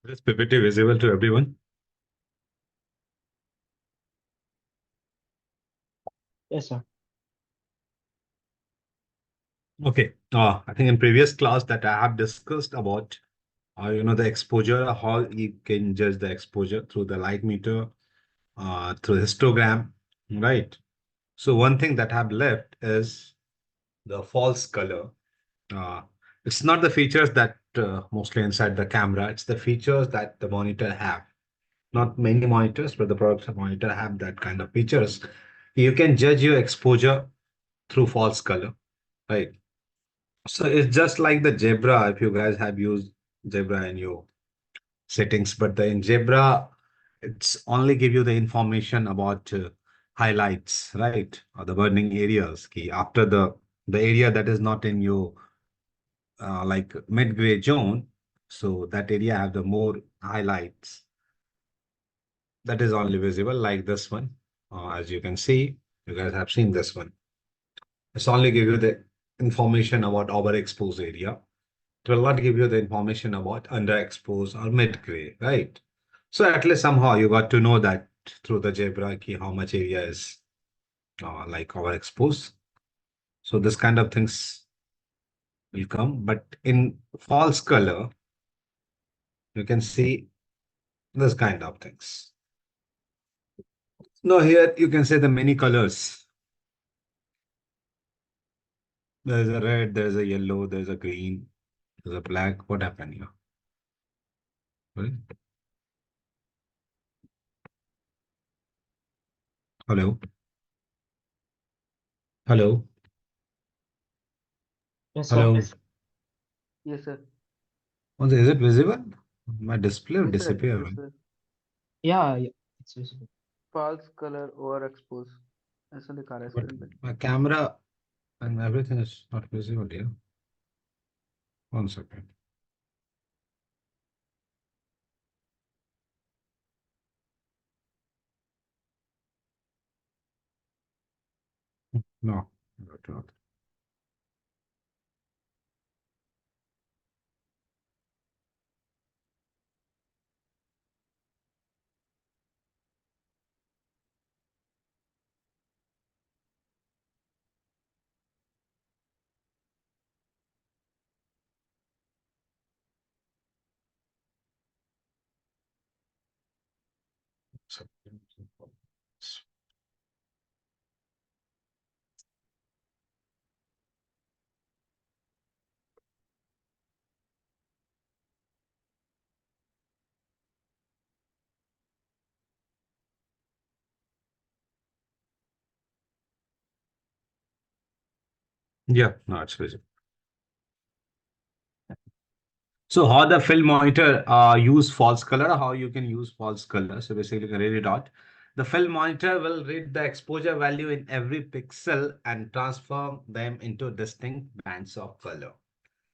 This PPT visible to everyone? Yes, sir. Okay. I think in previous class that I have discussed about, the exposure, how you can judge the exposure through the light meter, through histogram, right? So one thing that I have left is the false color. Uh, it's not the features that mostly inside the camera. It's the features that the monitor have. Not many monitors, but the products of monitor have that kind of features. You can judge your exposure through false color, right? So it's just like the Zebra, if you guys have used Zebra in your settings, but the in Zebra, it's only give you the information about highlights, right? Or the burning areas. Key after the area that is not in your like mid-gray zone, so that area have the more highlights. That is only visible like this one. As you can see, you guys have seen this one. It's only give you the information about overexposed area. It will not give you the information about underexposed or mid-gray, right? So at least somehow you got to know that through the Zebra key how much area is like overexposed. So this kind of things will come, but in false color, you can see this kind of things. Now here you can say the many colors. There's a red, there's a yellow, there's a green, there's a black. What happened here? Right? Hello? Hello? Yes, sir. Hello? Yes, sir. Oh, is it visible? My display will Yes, sir. disappear, Yes, right? sir. Yeah, it's visible. False color overexpose ऐसा दिखा रहा है But screen पे. my camera and everything is not visible here. 1 second. No, not. Yeah, no, it's visible. So how the film monitor use false color, how you can use false color. So basically you can read it out. The film monitor will read the exposure value in every pixel and transform them into distinct bands of color.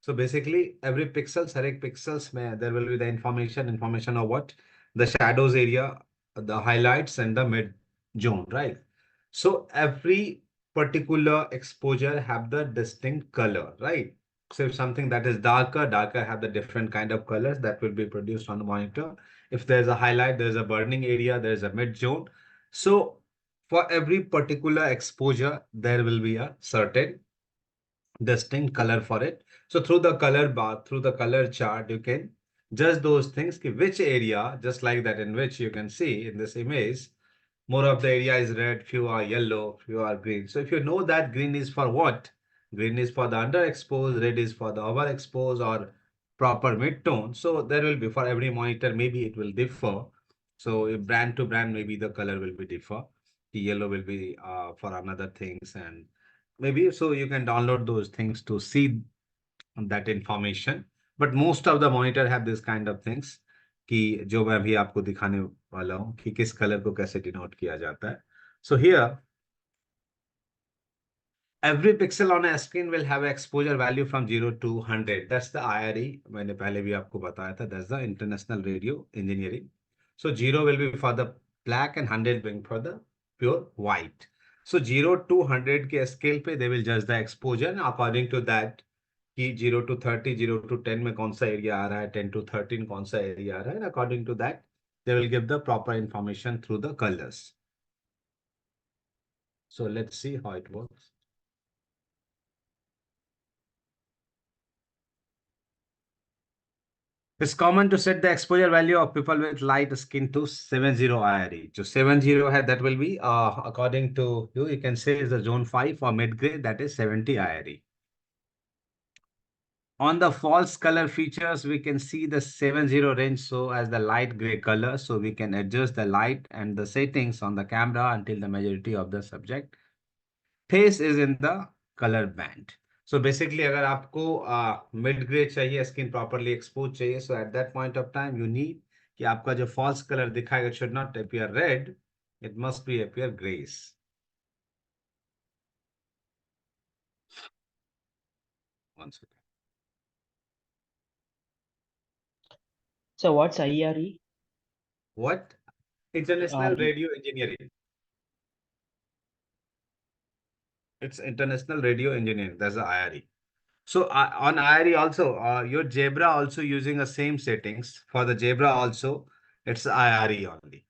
So basically every pixels, हर एक pixels में there will be the information of what? The shadows area, the highlights and the mid zone, right? So every particular exposure have the distinct color, right? So if something that is darker have the different kind of colors that will be produced on the monitor. If there's a highlight, there's a burning area, there's a mid zone. So for every particular exposure, there will be a certain distinct color for it. So through the color bar, through the color chart, you can judge those things, which area, just like that in which you can see in this image, more of the area is red, few are yellow, few are green. So if you know that green is for what? Green is for the underexposed, red is for the overexposed or proper mid-tone. So there will be for every monitor, maybe it will differ. So if brand to brand, maybe the color will be differ. The yellow will be for another things and maybe so you can download those things to see that information. But most of the monitor have this kind of things कि जो मैं अभी आपको दिखाने वाला हूँ कि किस कलर को कैसे डिनोट किया जाता है. So here every pixel on a screen will have exposure value from 0 to 100. That's the IRE. मैंने पहले भी आपको बताया था. That's the International Radio Engineering. So 0 will be for the black and 100 being for the pure white. So 0 to 100 के scale पे they will judge the exposure and according to that कि 0 to 30, 0 to 10 में कौन सा area आ रहा है, 10 to 13 कौन सा एरिया आ रहा है, and according to that they will give the proper information through the colors. So let's see how it works. It's common to set the exposure value of people with light skin to 70 IRE. So 70 है, that will be according to you can say is the zone 5 or mid gray, that is 70 IRE. On the false color features, we can see the 70 range so as the light gray color. So we can adjust the light and the settings on the camera until the majority of the subject face is in the color band. So basically अगर आपको mid gray चाहिए, skin properly exposed चाहिए, so at that point of time you need कि आपका जो false color दिखाएगा, it should not appear red, it must be appear grays. One second. So what's IRE? What? International Uh, Radio Engineering. It's International Radio Engineering. That's the IRE. So on IRE also, your Zebra also using the same settings. For the Zebra also, it's IRE only.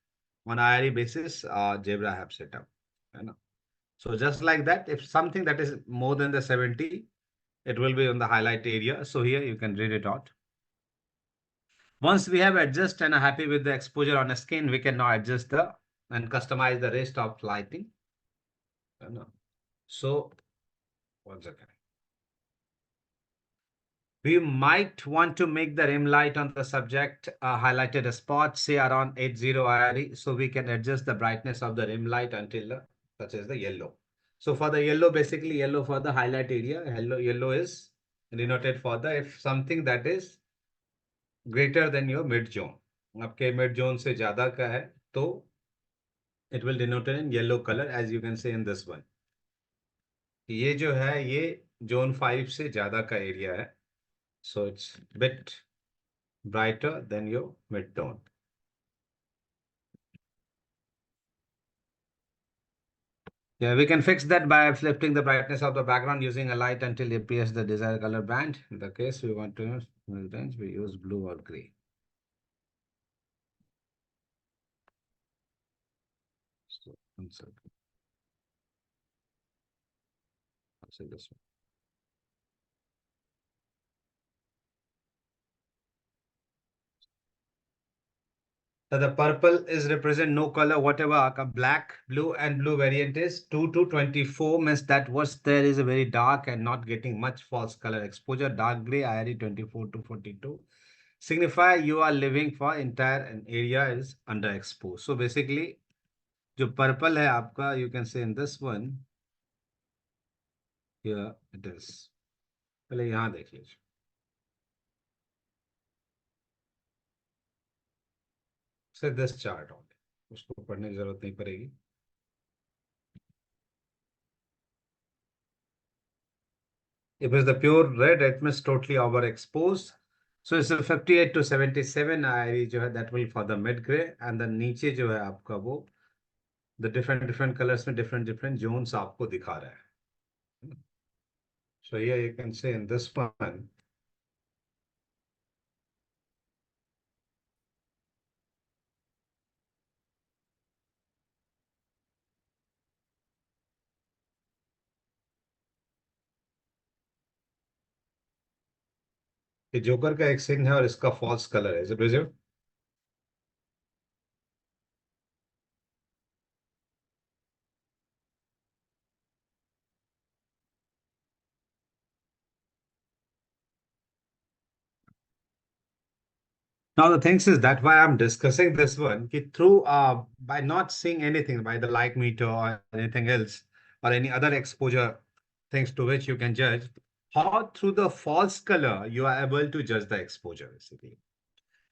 On IRE basis, Zebra have set up. You know? So just like that, if something that is more than the 70, it will be on the highlight area. So here you can read it out. Once we have adjusted and are happy with the exposure on a skin, we can now adjust the and customize the rest of lighting. You know? So one second. We might want to make the rim light on the subject highlighted a spot, say around 80 IRE, so we can adjust the brightness of the rim light until such as the yellow. So for the yellow, basically yellow for the highlight area, yellow is denoted for the if something that is greater than your mid zone. आपके mid zone से ज़्यादा का है तो it will denote in yellow color as you can see in this one. ये जो है ये zone 5 से ज़्यादा का एरिया है. So it's bit brighter than your mid-tone. Yeah, we can fix that by flipping the brightness of the background using a light until it appears the desired color band. In the case we want to use range, we use blue or gray. So, one second. I'll say this one. So the purple is represent no color, whatever black, blue, and blue variant is 2 to 24 means that was there is a very dark and not getting much false color exposure. Dark gray, IRE 24 to 42. Signify you are living for entire an area is underexposed. So basically, जो purple है आपका you can say in this one here it is पहले यहाँ देख लीजिए से this chart on उसको पढ़ने की जरूरत नहीं पड़ेगी if it's the pure red it means totally overexposed so it's a 58 to 77 IRE जो है that will for the mid gray and the नीचे जो है आपका वो the different colors में different zones आपको दिखा रहा है so here you can say in this one कि जोकर का एक सीन है और इसका फॉल्स कलर है is it visible Now the things is that why I'm discussing this one ki through by not seeing anything by the light meter or anything else or any other exposure things to which you can judge how through the false color you are able to judge the exposure basically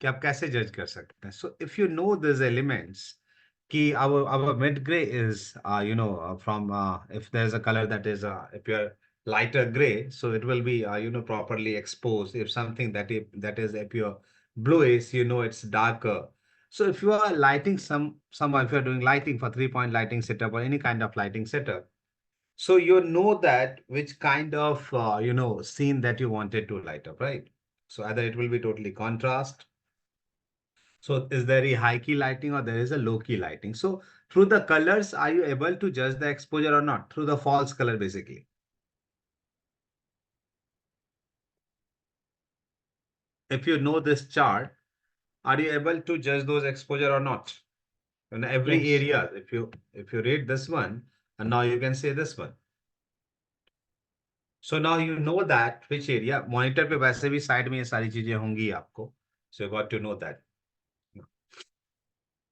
कि आप कैसे जज कर सकते हैं so if you know these elements कि our mid gray is from if there's a color that is appear lighter gray so it will be properly exposed if something that is appear bluish it's darker so if you are lighting someone if you're doing lighting for 3-point lighting setup or any kind of lighting setup So you know that which kind of scene that you wanted to light up, right? So either it will be totally contrast. So is there a high key lighting or there is a low key lighting? So through the colors, are you able to judge the exposure or not? Through the false color, basically. If you know this chart, are you able to judge those exposure or not? In every Yes. area, if you read this one, and now you can say this one. So now you know that which area. Monitor पे वैसे भी side में ये सारी चीजें होंगी आपको. So you got to know that.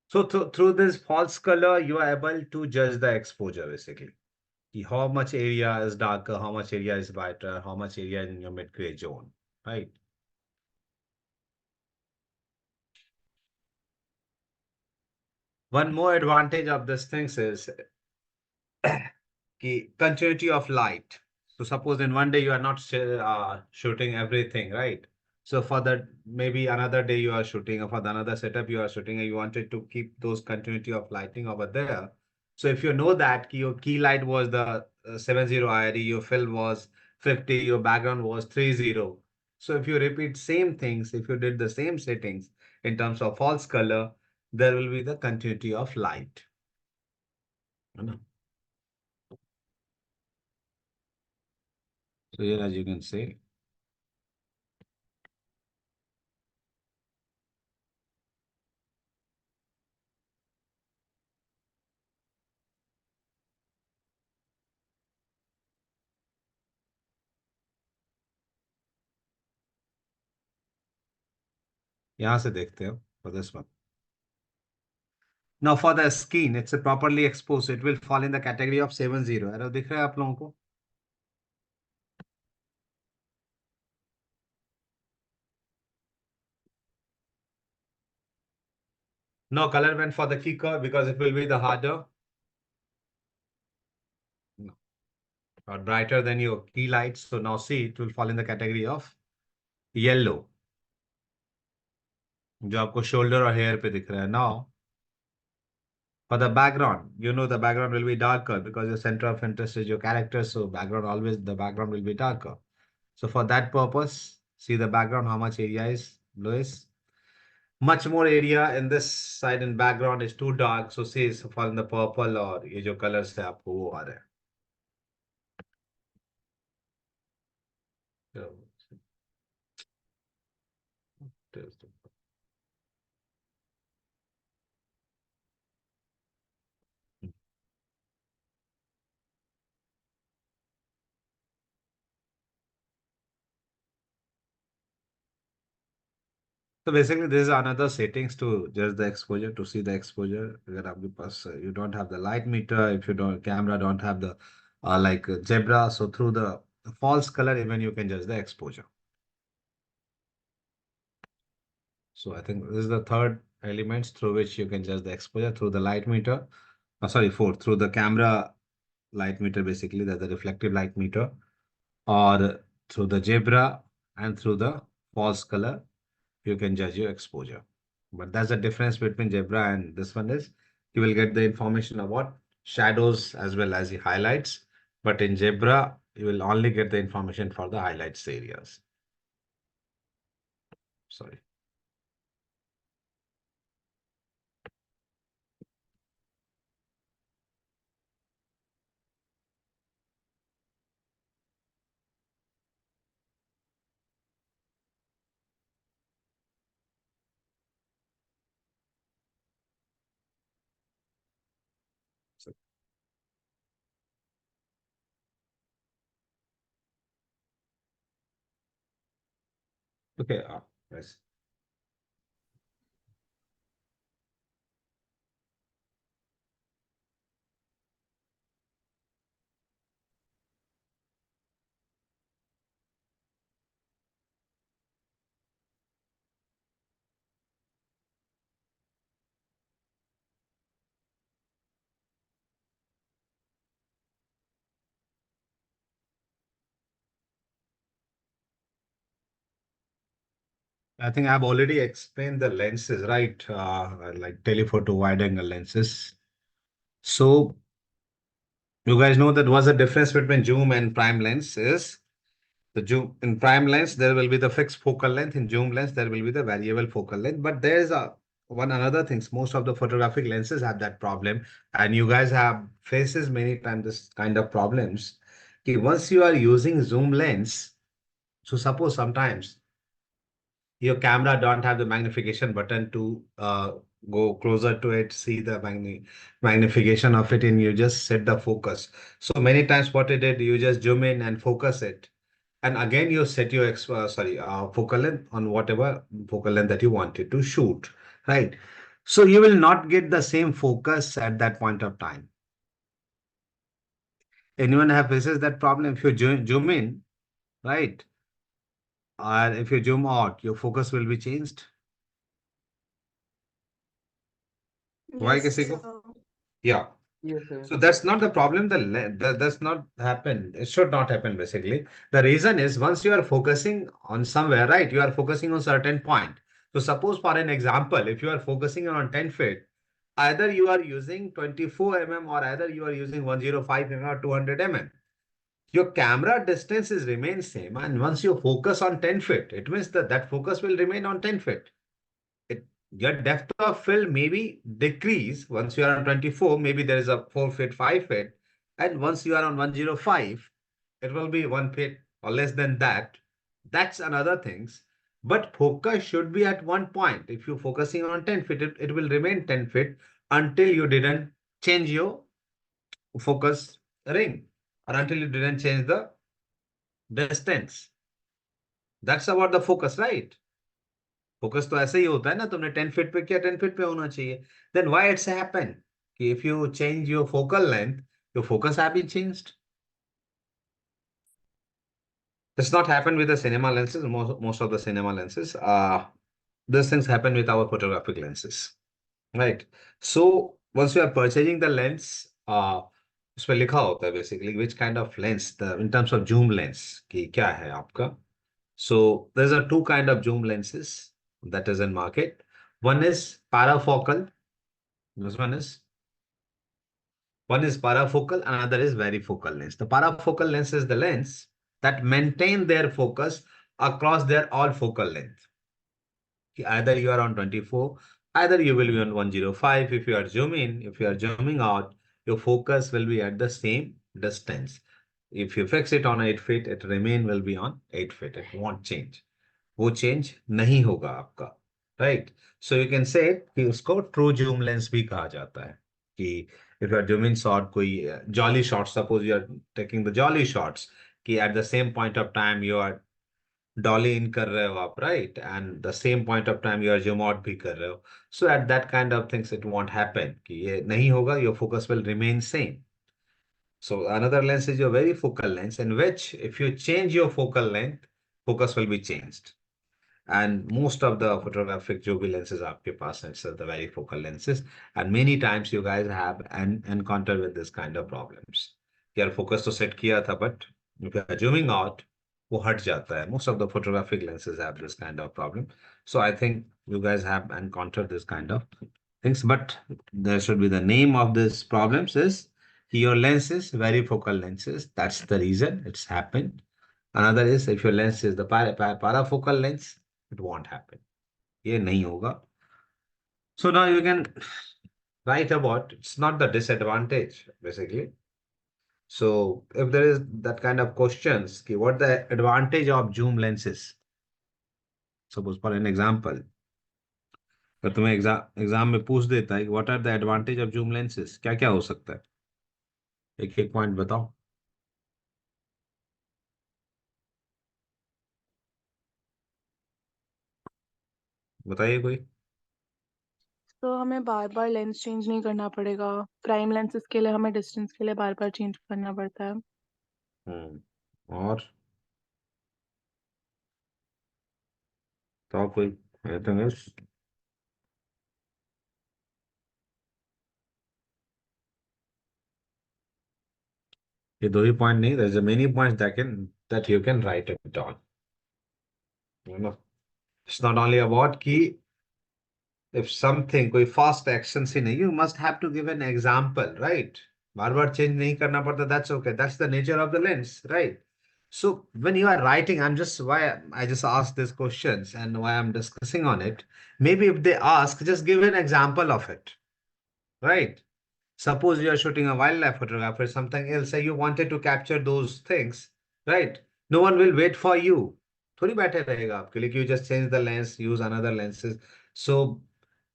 So through this false color, you are able to judge the exposure basically. How much area is darker, how much area is brighter, how much area in your mid gray zone, right? One more advantage of this things is continuity of light. So suppose in one day you are not shooting everything, right? So for that, maybe another day you are shooting, or for the another setup you are shooting, and you wanted to keep those continuity of lighting over there. So if you know that your key light was the 70 IRE, your fill was 50, your background was 30. So if you repeat same things, if you did the same settings in terms of false color, there will be the continuity of light. You know? So here, as you can see, यहाँ से देखते हो for this one. Now for the skin, it's a properly exposed. It will fall in the category of 70. Arrow दिख रहा है आप लोगों को? No color went for the kicker because it will be the harder. No. Or brighter than your key lights. So now see, it will fall in the category of yellow. जो आपको shoulder और hair पे दिख रहा है. Now for the background, you know the background will be darker because your center of interest is your character. So the background will be darker. So for that purpose, see the background, how much area is, Louis? Much more area in this side and background is too dark. So see, it's for in the purple और ये जो colors है आपको वो आ रहा है. So, so basically, this is another settings to just the exposure to see the exposure. अगर आपके पास you don't have the light meter, if you don't camera don't have the zebra, so through the false color even you can judge the exposure. So I think this is the third elements through which you can judge the exposure through the light meter. Sorry, fourth through the camera light meter basically that's the reflective light meter, or through the zebra and through the false color you can judge your exposure. But that's the difference between zebra and this one is you will get the information about shadows as well as the highlights. But in zebra, you will only get the information for the highlights areas. Sorry. So, okay. Yes. I think I've already explained the lenses, right? Like telephoto wide angle lenses. So You guys know that what's the difference between zoom and prime lens is the zoom in prime lens there will be the fixed focal length. In zoom lens there will be the variable focal length. But there is a one another things. Most of the photographic lenses have that problem, and you guys have faces many times this kind of problems. Okay, once you are using zoom lens, so suppose sometimes your camera don't have the magnification button to go closer to it, see the magnification of it, and you just set the focus. So many times what it did, you just zoom in and focus it. And again, you set your focal length on whatever focal length that you wanted to shoot, right? So you will not get the same focus at that point of time. Anyone have faces that problem? If you zoom in, right? Or if you zoom out, your focus will be changed. Why, Yes, किसी को? sir. Yeah. Yes, sir. So that's not the problem. That's not happen. It should not happen basically. The reason is once you are focusing on somewhere, right? You are focusing on certain point. So suppose for an example, if you are focusing on 10 feet, either you are using 24 mm or either you are using 105 mm or 200 mm. Your camera distance is remain same. And once you focus on 10 feet, it means that that focus will remain on 10 feet. Your depth of field maybe decrease once you are on 24, maybe there is a 4 feet, 5 feet. And once you are on 105, it will be 1 feet or less than that. That's another things. But focus should be at one point. If you're focusing on 10 feet, it will remain 10 feet until you didn't change your focus ring or until you didn't change the distance. That's about the focus, right? Focus तो ऐसे ही होता है ना, तुमने 10 feet पे किया 10 feet पे होना चाहिए. देन व्हाई इट्स हैपन कि if you change your focal length, your focus have been changed. It's not happen with the cinema lenses. Most of the cinema lenses, these things happen with our photographic lenses, right? So once you are purchasing the lens, उस पर लिखा होता है basically which kind of lens, the in terms of zoom lens कि क्या है आपका. So there's a two kind of zoom lenses that is in market. One is parafocal. This one is parafocal, another is varifocal lens. The parafocal lens is the lens that maintain their focus across their all focal length. Either you are on 24, either you will be on 105. If you are zooming, if you are zooming out, your focus will be at the same distance. If you fix it on 8 feet, it remain will be on 8 feet. It won't change. वो change नहीं होगा आपका, right. So you can say कि उसको true zoom lens भी कहा जाता है कि if you are zooming shot, कोई jolly shot, suppose you are taking the jolly shots कि at the same point of time you are dolly in कर रहे हो आप, right, and the same point of time you are zoom out भी कर रहे हो. So at that kind of things it won't happen कि ये नहीं होगा, your focus will remain same. So another lens is your varifocal lens in which if you change your focal length, focus will be changed. And most of the photographic जो भी lenses आपके पास हैं, so the varifocal lenses, and many times you guys have an encounter with this kind of problems. यार focus तो set किया था but if you are zooming out वो हट जाता है. Most of the photographic lenses have this kind of problem. So I think you guys have encountered this kind of things, but there should be the name of this problems is your lenses varifocal lenses. That's the reason it's happened. Another is if your lens is the parafocal lens, it won't happen. ये नहीं होगा. So now you can write about it's not the disadvantage basically. So if there is that kind of questions, कि what the advantage of zoom lenses? Suppose for an example, अगर तुम्हें exam में पूछ देता है कि what are the advantage of zoom lenses, क्या क्या हो सकता है, एक एक पॉइंट बताओ. बताइए कोई. तो हमें बार बार लेंस चेंज नहीं करना पड़ेगा. प्राइम लेंसेज के लिए हमें डिस्टेंस के लिए बार बार चेंज करना पड़ता है. और तो कोई anything else? ये दो ही पॉइंट नहीं, there's a many points that you can write it down. You know, it's not only about कि if something कोई fast action से नहीं, you must have to give an example, right? Bar bar change नहीं करना पड़ता, that's okay, that's the nature of the lens, right? So when you are writing, I'm just why I just asked these questions and why I'm discussing on it. Maybe if they ask, just give an example of it, right? Suppose you are shooting a wildlife photograph or something else, say you wanted to capture those things, right? No one will wait for you. थोड़ी बैठे रहेगा आपके लिए कि you just change the lens, use another lenses. So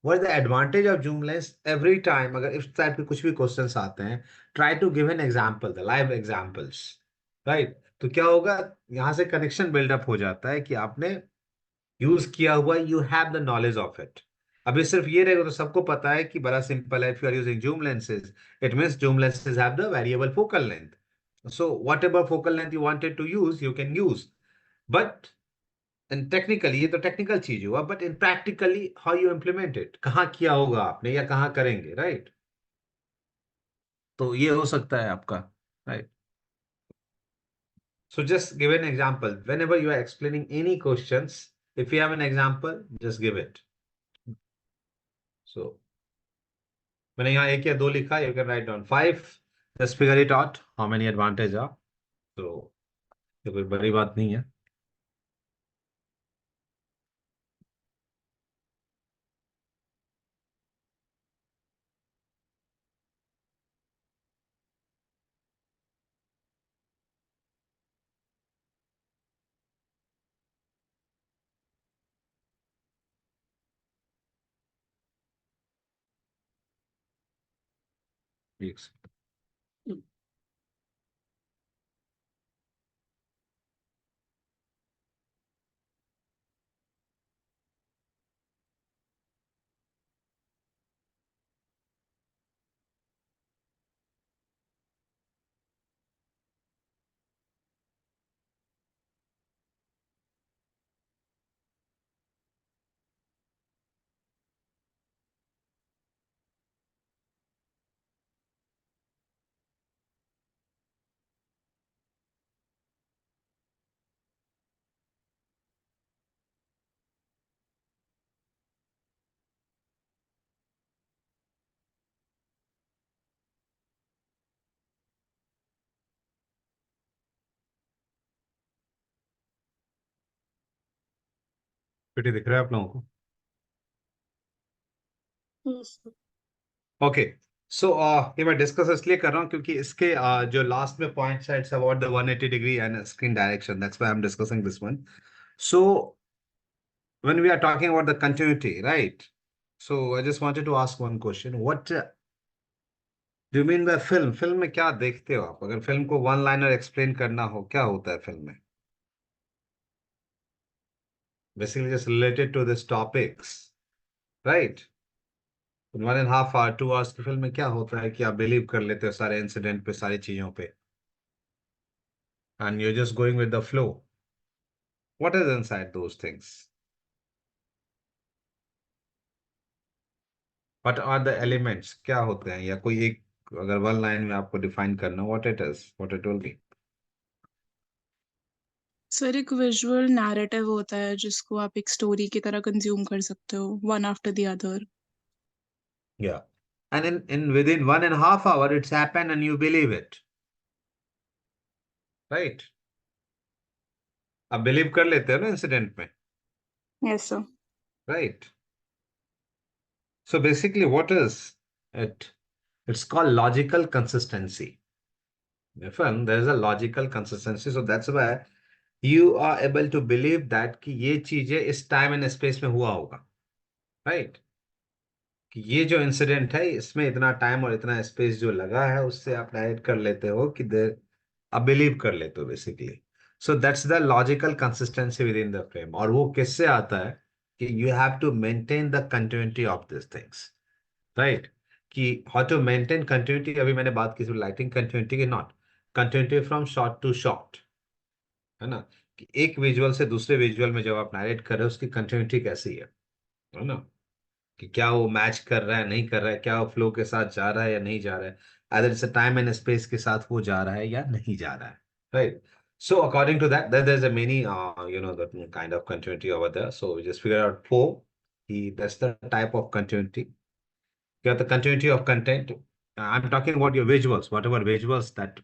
what is the advantage of zoom lens? Every time अगर इस type के कुछ भी क्वेश्चंस आते हैं, try to give an example, the live examples, right? तो क्या होगा, यहाँ से कनेक्शन बिल्डअप हो जाता है कि आपने यूज किया हुआ, you have the knowledge of it. अभी सिर्फ ये रहेगा तो सबको पता है कि बड़ा सिंपल है, if you are using zoom lenses, it means zoom lenses have the variable focal length, so whatever focal length you wanted to use you can use. But in technically, ये तो technical चीज हुआ, but in practically how you implement it, कहाँ किया होगा आपने या कहाँ करेंगे, राइट? तो ये हो सकता है आपका, right? So just give an example. Whenever you are explaining any questions, if you have an example, just give it. So मैंने यहाँ एक या दो लिखा, you can write down 5, just figure it out how many advantage are. So ये कोई बड़ी बात नहीं है। एक second. पिटी दिख रहा है आप लोगों को? Yes. ओके, सो ये मैं डिस्कस इसलिए कर रहा हूँ क्योंकि इसके जो लास्ट में पॉइंट्स है, it's about the 180 degree and screen direction, that's why I am discussing this one. So when we are talking about the continuity, right? So I just wanted to ask one question. What do you mean by film? Film में क्या देखते हो आप? अगर film को one liner explain करना हो, क्या होता है फिल्म में? Basically just related to this topics, right? In 1.5 hour, 2 hours की फिल्म में क्या होता है कि आप बिलीव कर लेते हो सारे इंसिडेंट पे, सारी चीजों पे, and you're just going with the flow. What is inside those things? What are the elements? क्या होते हैं, या कोई एक अगर वन लाइन में आपको डिफाइन करना, what it is, what it will be? Sir एक विजुअल नैरेटिव होता है जिसको आप एक स्टोरी की तरह कंज्यूम कर सकते हो, one after the other. Yeah. And in within 1.5 hour, it's happened and you believe it. Right? आप बिलीव कर लेते हो ना इंसिडेंट में, yes sir. right? So basically what is it? It's called logical consistency. In a film, there is a logical consistency. So that's why you are able to believe that कि ये चीजें इस time and space में हुआ होगा, right? कि ये जो इंसिडेंट है इसमें इतना टाइम और इतना स्पेस जो लगा है, उससे आप डायरेक्ट कर लेते हो कि देर, आप बिलीव कर लेते हो basically. So that's the logical consistency within the frame. और वो किससे आता है कि you have to maintain the continuity of this things, right? कि हाउ टू मेंटेन कंटिन्यूटी, अभी मैंने बात की थी लाइटिंग कंटिन्यूटी की, not continuity from shot to shot, है ना? कि एक विजुअल से दूसरे विजुअल में जब आप नरेट कर रहे हो उसकी कंटिन्यूटी कैसी है ना? कि क्या वो मैच कर रहा है, नहीं कर रहा है, क्या वो फ्लो के साथ जा रहा है या नहीं जा रहा है, other it's time and space के साथ वो जा रहा है या नहीं जा रहा है, right? So according to that, there's a many the kind of continuity over there. So we just figure out four. That's the type of continuity. You have the continuity of content, I'm talking about your visuals, whatever visuals that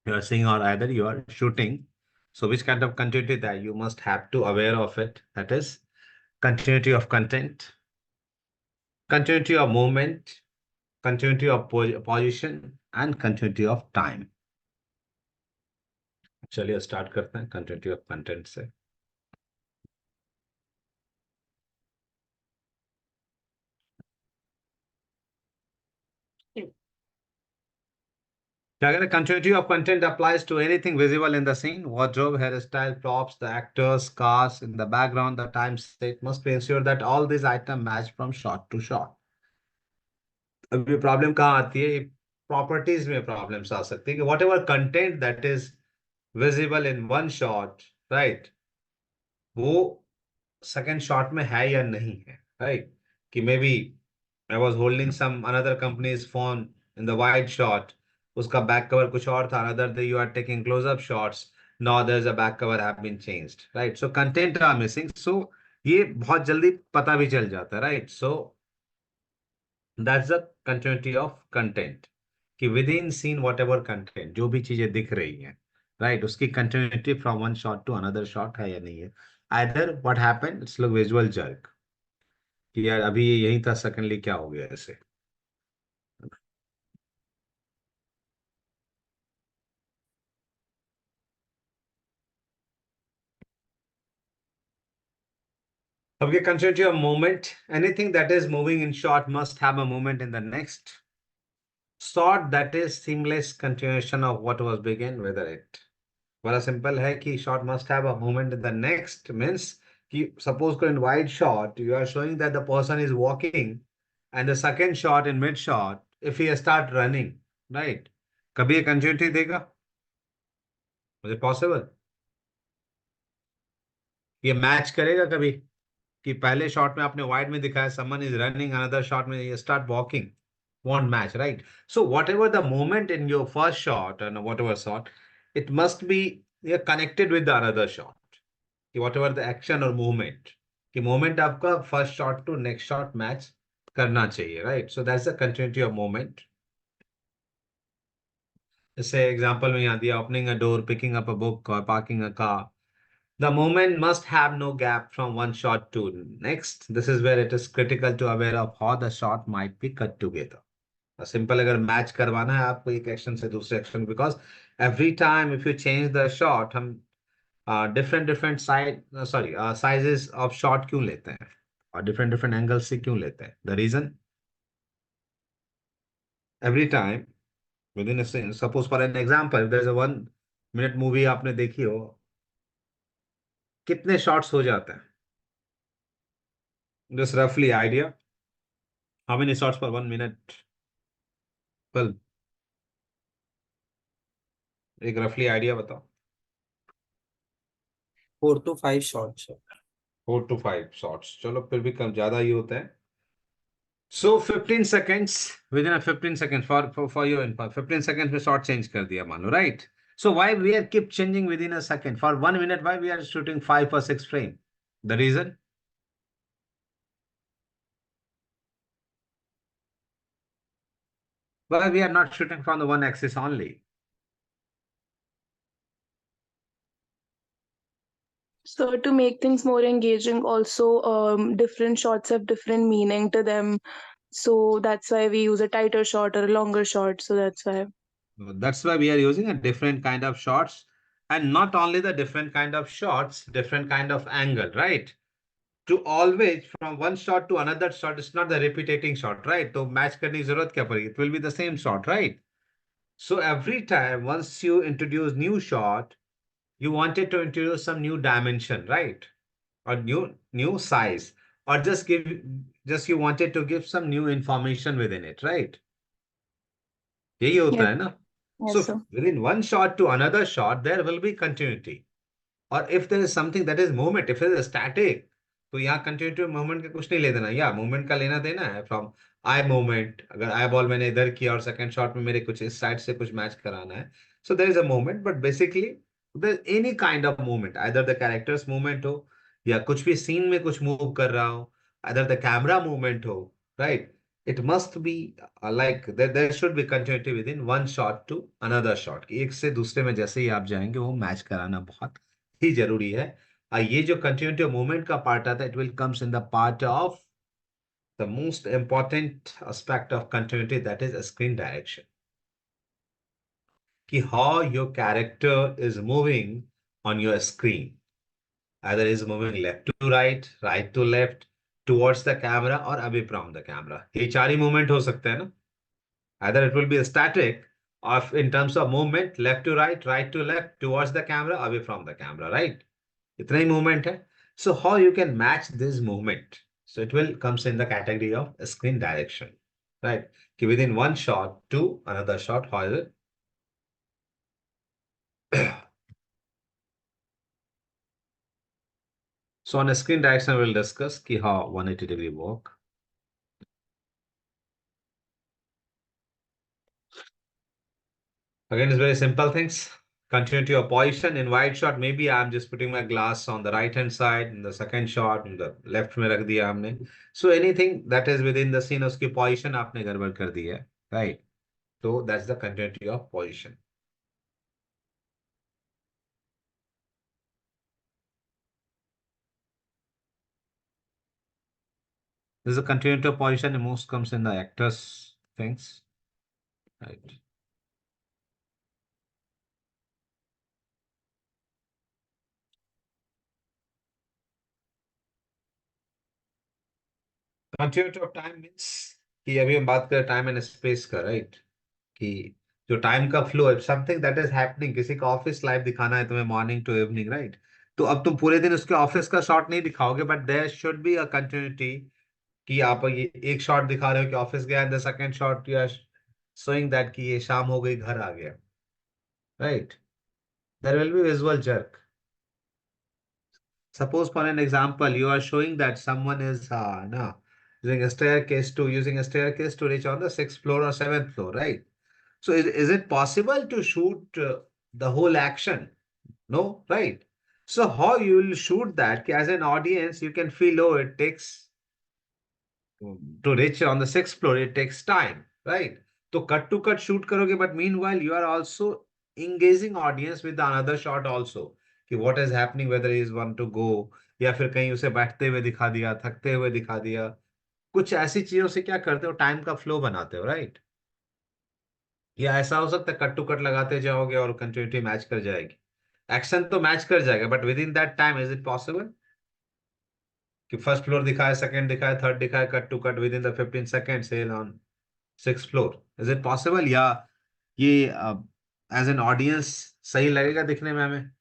you are seeing or either you are shooting. So which kind of continuity that you must have to aware of it. That is continuity of content, continuity of movement, continuity of position and continuity of time. चलिए start करते हैं continuity of content से. क्या कहते हैं continuity of content applies to anything visible in the scene, wardrobe, hairstyle, props, the actors, cast in the background, the time set must be ensured that all these items match from shot to shot. अभी problem कहाँ आती है? Properties में problems आ सकती है कि whatever content that is visible in one shot, right, वो second shot में है या नहीं है, राइट. कि may be I was holding some another company's phone in the wide shot, उसका बैक कवर कुछ और था, another day you are taking closeup shots, now there is a back cover have been changed, right. So content are missing. So ये बहुत जल्दी पता भी चल जाता है, right. So that's the continuity of content कि within scene whatever content जो भी चीजें दिख रही हैं, राइट, उसकी continuity from one shot to another shot है या नहीं है. Either what happened, it's look visual jerk कि यार अभी ये यही था, सेकंडली क्या हो गया ऐसे. अब ये continuity of movement, anything that is moving in shot must have a movement in the next shot, that is seamless continuation of what was begin with it. बड़ा सिंपल है कि shot must have a movement in the next means कि suppose को in wide shot you are showing that the person is walking and the second shot in mid shot if he start running, right, कभी ये continuity देगा? मुझे possible ये match करेगा कभी कि पहले शॉट में आपने वाइड में दिखाया someone is running, another shot में ये start walking, won't match, right? So whatever the moment in your first shot and whatever shot, it must be, yeah, connected with the another shot. कि whatever the action or movement, कि movement आपका first shot to next shot match करना चाहिए, right? So that's the continuity of movement. जैसे example में यहाँ दिया, opening a door, picking up a book or parking a car. The movement must have no gap from one shot to next. This is where it is critical to aware of how the shot might be cut together. Simple अगर match करवाना है आपको एक action से दूसरे action, because every time if you change the shot, हम different different side sorry sizes of shot क्यों लेते हैं और डिफरेंट डिफरेंट एंगल से क्यों लेते हैं? The reason every time within suppose for an example there is a 1 minute movie आपने देखी हो, कितने शॉट्स हो जाते हैं? जस्ट रफली आइडिया, हाउ मेनी शॉट्स पर 1 मिनट? वेल, एक रफली आइडिया बताओ. 4 to 5 shots. 4 to 5 शॉट्स, चलो फिर भी कम ज्यादा ही होता है. So 15 seconds, within a 15 seconds for your info, 15 seconds में short change कर दिया मान लो, right? So why we are keep changing within a second? For 1 minute, why we are shooting 5 or 6 frame? The reason? Why we are not shooting from the one axis only? So to make things more engaging, also different shots have different meaning to them. So that's why we use a tighter shot or a longer shot. So that's why. That's why we are using a different kind of shots, and not only the different kind of shots, different kind of angle, right? To always from one shot to another shot, it's not the repeating shot, right? तो match करने की जरूरत क्या पड़ेगी? It will be the same shot, right? So every time once you introduce new shot, you wanted to introduce some new dimension, right? Or new size, or just you wanted to give some new information within it, right? यही होता Yes, है ना. yes, So sir. within one shot to another shot, there will be continuity. और if there is something that is movement, if it is static, तो यहाँ continuity movement का कुछ नहीं ले देना, या मूवमेंट का लेना देना है फ्रॉम आई मूवमेंट. अगर आई बॉल मैंने इधर किया और सेकंड शॉट में मेरे कुछ इस साइड से कुछ मैच कराना है, so there is a movement. But basically there any kind of movement, either the characters movement हो या कुछ भी सीन में कुछ मूव कर रहा हो, आइदर द कैमरा मूवमेंट हो, right, it must be like there should be continuity within one shot to another shot. एक से दूसरे में जैसे ही आप जाएंगे वो मैच कराना बहुत ही जरूरी है। ये जो continuity of movement का पार्ट आता है, it will comes in the part of the most important aspect of continuity, that is a screen direction. कि how your character is moving on your screen, either is moving left to right, right to left, towards the camera or away from the camera. ये चार ही movement हो सकते हैं ना। Either it will be static of in terms of movement, left to right, right to left, towards the camera, away from the camera, right? इतना ही movement है. So how you can match this movement? So it will comes in the category of screen direction, right? कि within one shot to another shot, how is it? So on a screen direction, we'll discuss कि how 180-degree work. Again, it's very simple things. Continuity of position in wide shot. Maybe I'm just putting my glass on the right hand side. In the second shot, in the left में रख दिया हमने. So anything that is within the scene, उसकी position आपने गड़बड़ कर दी है, right? So that's the continuity of position. This is a continuity of position. And most comes in the actors things, right? Continuity of time means कि अभी हम बात करें टाइम एंड स्पेस का, राइट? कि जो टाइम का फ्लो है, समथिंग दैट इज हैपनिंग, किसी का ऑफिस लाइफ दिखाना है तुम्हें मॉर्निंग टू इवनिंग, राइट? तो अब तुम पूरे दिन उसके ऑफिस का शॉट नहीं दिखाओगे, but there should be a continuity कि आप ये एक शॉट दिखा रहे हो कि ऑफिस गया, and the second shot you are showing that कि ये शाम हो गई, घर आ गया, right? There will be visual jerk. Suppose for an example, you are showing that someone is no, using a staircase to reach on the sixth floor or seventh floor, right? So is it possible to shoot the whole action? No, right? So how you will shoot that? As an audience, you can feel, oh, it takes to reach on the sixth floor, it takes time, right? So cut to cut shoot karoge, but meanwhile you are also engaging audience with another shot also. कि what is happening, whether he is want to go, या फिर कहीं उसे बैठते हुए दिखा दिया, थकते हुए दिखा दिया, कुछ ऐसी चीजों से क्या करते हो, टाइम का फ्लो बनाते हो, राइट? या ऐसा हो सकता है कट टू कट लगाते जाओगे और कंटिन्यूटी मैच कर जाएगी, एक्शन तो मैच कर जाएगा, but within that time is it possible कि फर्स्ट फ्लोर दिखाए, सेकंड दिखाए, थर्ड दिखाए, cut to cut within the 15 second cell on six floor? Is it possible? या ये एज एन ऑडियंस सही लगेगा दिखने में हमें?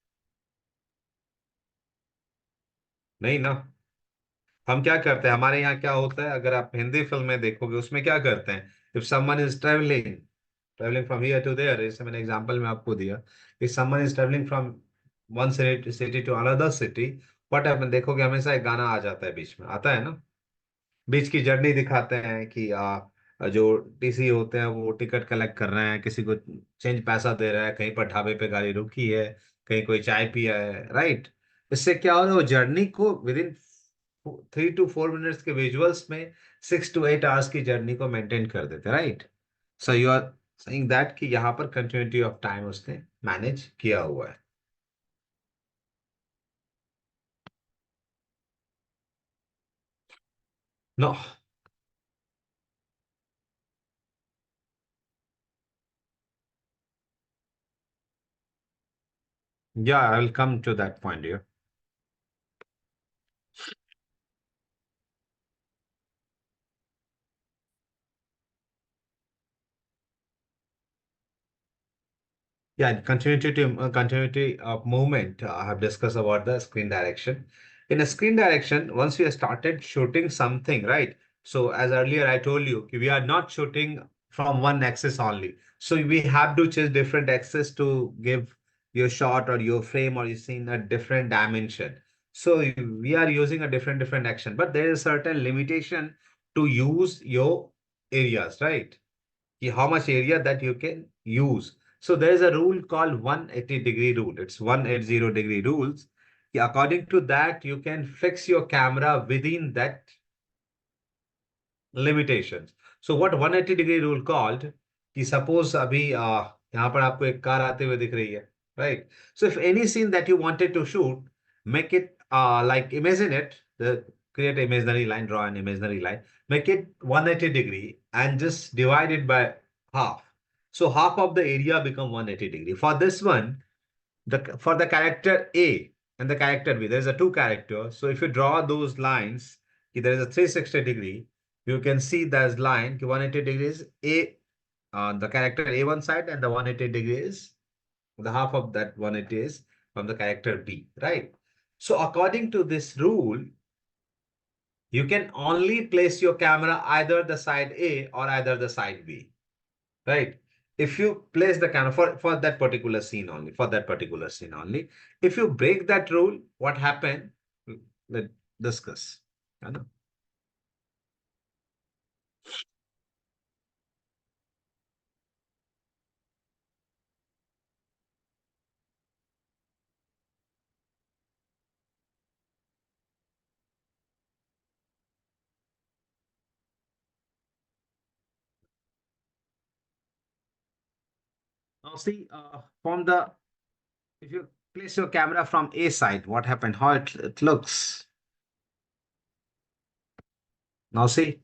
नहीं ना। हम क्या करते हैं, हमारे यहाँ क्या होता है, अगर आप हिंदी फिल्म में देखोगे उसमें क्या करते हैं, if someone is travelling from here to there, जैसे मैंने एग्जांपल में आपको दिया, if someone is travelling from one city to another city, what happen, देखोगे हमेशा एक गाना आ जाता है, बीच में आता है ना, बीच की जर्नी दिखाते हैं कि जो टीसी होते हैं वो टिकट कलेक्ट कर रहे हैं, किसी को चेंज पैसा दे रहा है, कहीं पर ढाबे पे गाड़ी रुकी है, कहीं कोई चाय पिया है, राइट? इससे क्या हो रहा है, वो जर्नी को विद इन 3 to 4 मिनट्स के विजुअल्स में 6 to 8 आवर्स की जर्नी को मेंटेन कर देते, right? So you are saying that कि यहाँ पर कंटिन्यूटी ऑफ टाइम उसने मैनेज किया हुआ है. नो. या I will come to that point here. Yeah, continuity of movement. I have discussed about the screen direction. In a screen direction, once we have started shooting something, right? So as earlier I told you, we are not shooting from one axis only. So we have to choose different axis to give your shot or your frame or you scene a different dimension. So we are using a different action, but there is certain limitation to use your areas, right? How much area that you can use. So there is a rule called 180-degree rule. It's 180-degree rules. According to that, you can fix your camera within that limitations. So what 180 degree rule called कि suppose अभी यहाँ पर आपको एक car आते हुए दिख रही है, right? So if any scene that you wanted to shoot, make it like imagine it, create an imaginary line, draw an imaginary line, make it 180 degree and just divide it by half. So half of the area become 180 degree. For this one, for the character A and the character B, there's a two characters. So if you draw those lines, there is a 360 degree, you can see there's line 180 degrees A, the character A one side, and the 180 degrees, the half of that 180 is from the character B, right? So according to this rule, you can only place your camera either the side A or either the side B, right? If you place the camera for that particular scene only, if you break that rule, what happened? Let's discuss. I know. Now see, from the if you place your camera from A side, what happened? How it looks? Now see,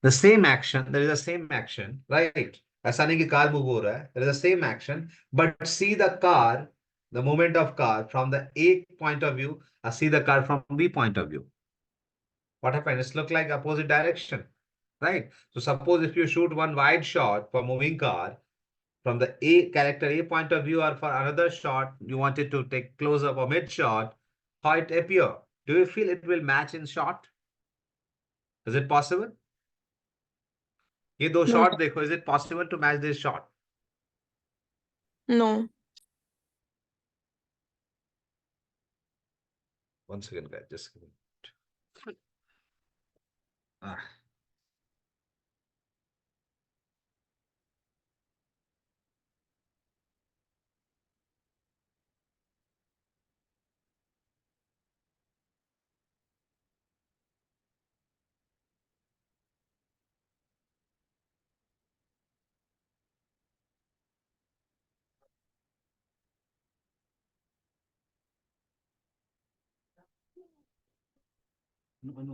the same action, there is the same action, right? ऐसा नहीं कि car move हो रहा है, there is the same action, but see the car, the movement of car from the A point of view, or see the car from B point of view. What happened? It's look like opposite direction, right? So suppose if you shoot one wide shot for moving car from the A character A point of view, or for another shot you wanted to take close up or mid shot, how it appear? Do you feel it will match in shot? Is it possible? ये दो No. shot देखो, is it possible to match this shot? No. One second, guys, just give me. Ah. No.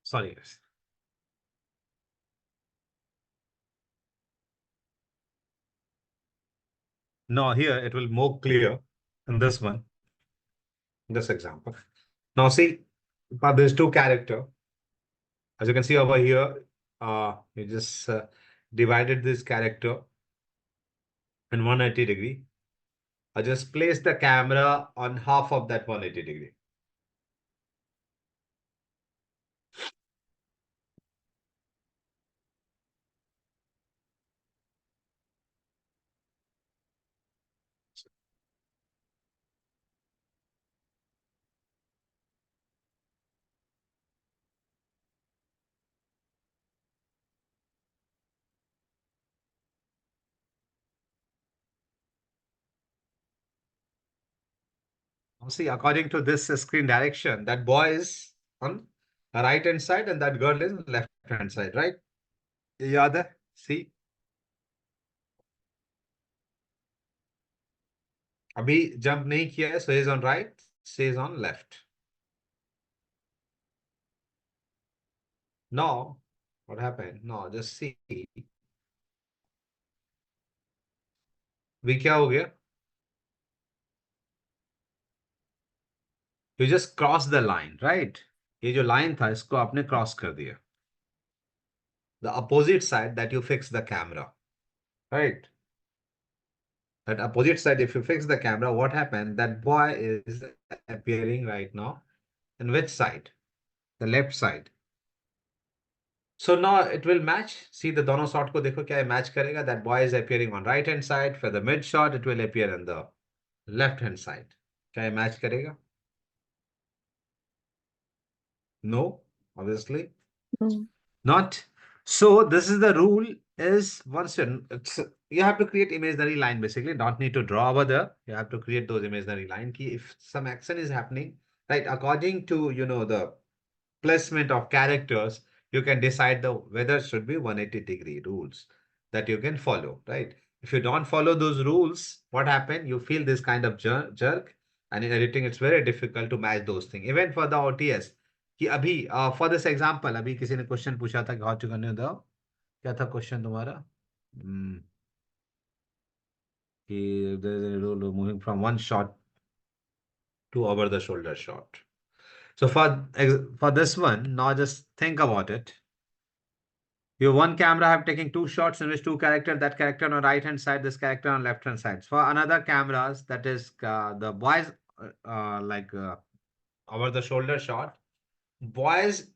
Sorry, guys. No, here it will more clear in this one, this example. Now see, but there's two character. As you can see over here, you just divided this character in 180 degree. I just place the camera on half of that 180 degree. Now see, according to this screen direction, that boy is on the right hand side and that girl is left hand side, right? याद है? See, अभी jump नहीं किया है, so he is on right, she is on left. No, what happened? No, just see. अभी क्या हो गया? You just cross the line, right? ये जो line था, इसको आपने cross कर दिया. The opposite side that you fix the camera, right? That opposite side, if you fix the camera, what happened? That boy is appearing right now. And which side? the left side. So now it will match. See the दोनों shot को देखो क्या match करेगा. That boy is appearing on right hand side. For the mid shot, it will appear on the left hand side. क्या match करेगा? No, obviously not. So this is the rule. Is once you have to create imaginary line basically. Don't need to draw over there. You have to create those imaginary line. Ki if some action is happening, right, according to the placement of characters, you can decide the whether should be 180-degree rules that you can follow, right? If you don't follow those rules, what happen? You feel this kind of jerk, and in editing, it's very difficult to match those things. Even for the OTS, कि अभी for this example, अभी किसी ने question पूछा था कि how to करने दो, क्या था क्वेश्चन तुम्हारा? कि there is a rule moving from one shot to over the shoulder shot. So for this one, now just think about it. Your one camera have taken two shots in which two character, that character on the right hand side, this character on left hand side. For another cameras, that is the boys over the shoulder shot, boys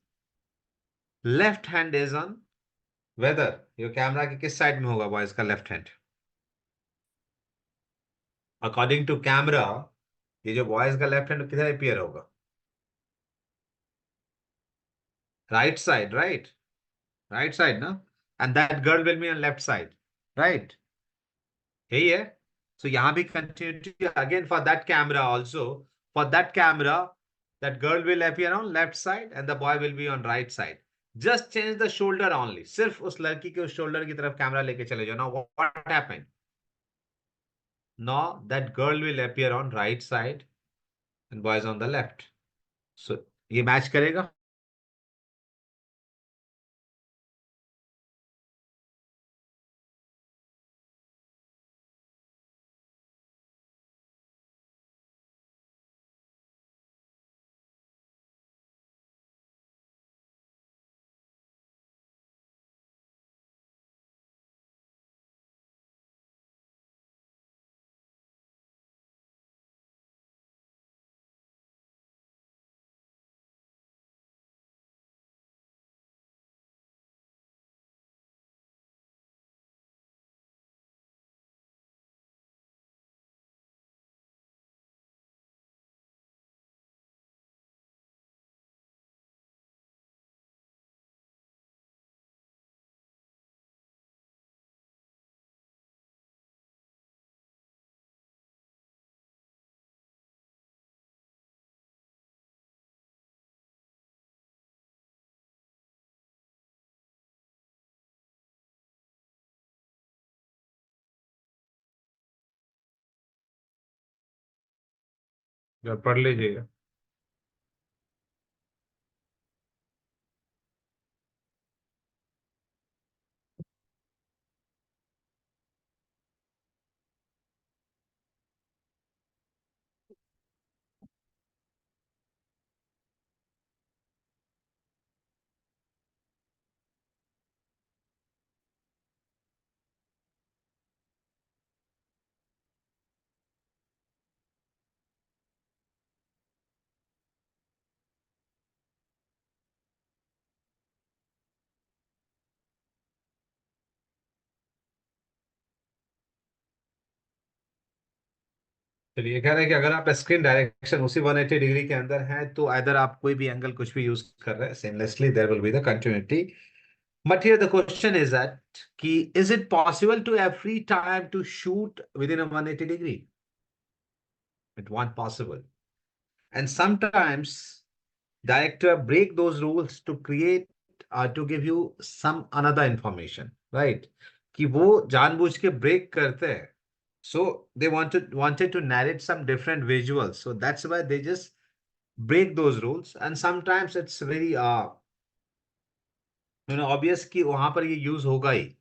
left hand is on whether your camera के किस side में होगा boys का left hand. According to camera, ये जो boys का left hand किधर appear होगा? Right side, right? Right side, no? And that girl will be on left side, right? यही है. So यहाँ भी continuity again for that camera also. For that camera, that girl will appear on left side and the boy will be on right side. Just change the shoulder only. सिर्फ उस लड़की के उस shoulder की तरफ camera लेके चले जाओ. Now what happened? Now that girl will appear on right side and boy is on the left. So ये match करेगा? पढ़ लीजिएगा. चलिए कह रहे हैं कि अगर आप स्क्रीन डायरेक्शन उसी 180 डिग्री के अंदर है तो इधर आप कोई भी एंगल कुछ भी यूज कर रहे हैं seamlessly there will be the continuity. But here the question is that is it possible to have free time to shoot within a 180 degree? It won't possible. And sometimes director break those rules to create to give you some another information, right? कि वो जानबूझ के break करते हैं. So they wanted to narrate some different visuals. So that's why they just break those rules. And sometimes it's very obvious कि वहां पर ये use होगा ही,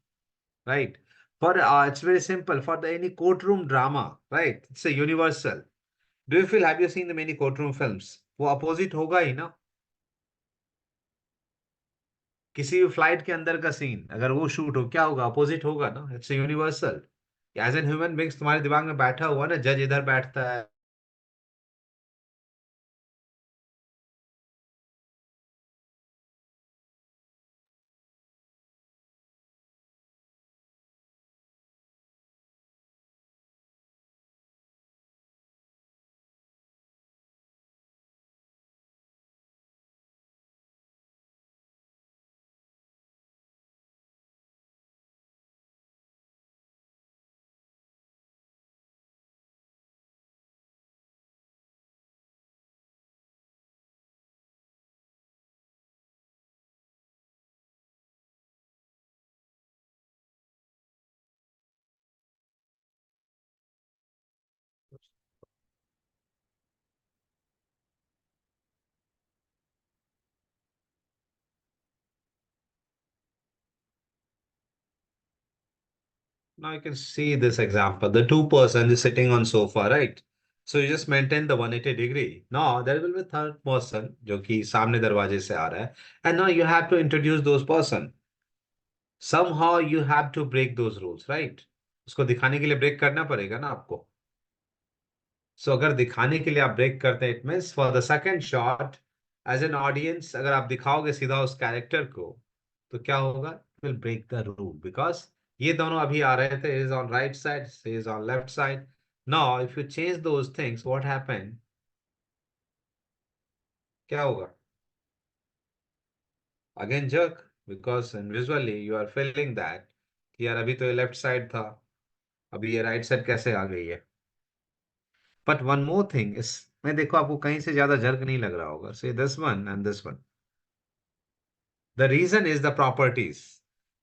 right? For it's very simple. For any courtroom drama, right? It's a universal. Do you feel, have you seen the many courtroom films? वो opposite होगा ही ना. किसी भी फ्लाइट के अंदर का सीन अगर वो शूट हो क्या होगा? अपोजिट होगा ना. It's universal. As an human beings तुम्हारे दिमाग में बैठा हुआ ना, जज इधर बैठता है, Now you can see this example. The two person is sitting on sofa, right? So you just maintain the 180 degree. Now there will be third person जो कि सामने दरवाजे से आ रहा है. And now you have to introduce those person. Somehow you have to break those rules, right? उसको दिखाने के लिए ब्रेक करना पड़ेगा ना आपको. सो अगर दिखाने के लिए आप ब्रेक करते हैं, it means for the second shot as an audience अगर आप दिखाओगे सीधा उस कैरेक्टर को, तो क्या होगा? Will break the rule because ये दोनों अभी आ रहे थे, is on right side, is on left side. Now if you change those things, what happen? क्या होगा? Again jerk, because visually you are feeling that कि यार अभी तो ये लेफ्ट साइड था, अभी ये राइट साइड कैसे आ गई है. बट वन मोर थिंग इस में देखो, आपको कहीं से ज्यादा जर्क नहीं लग रहा होगा. से this one and this one. The reason is the properties.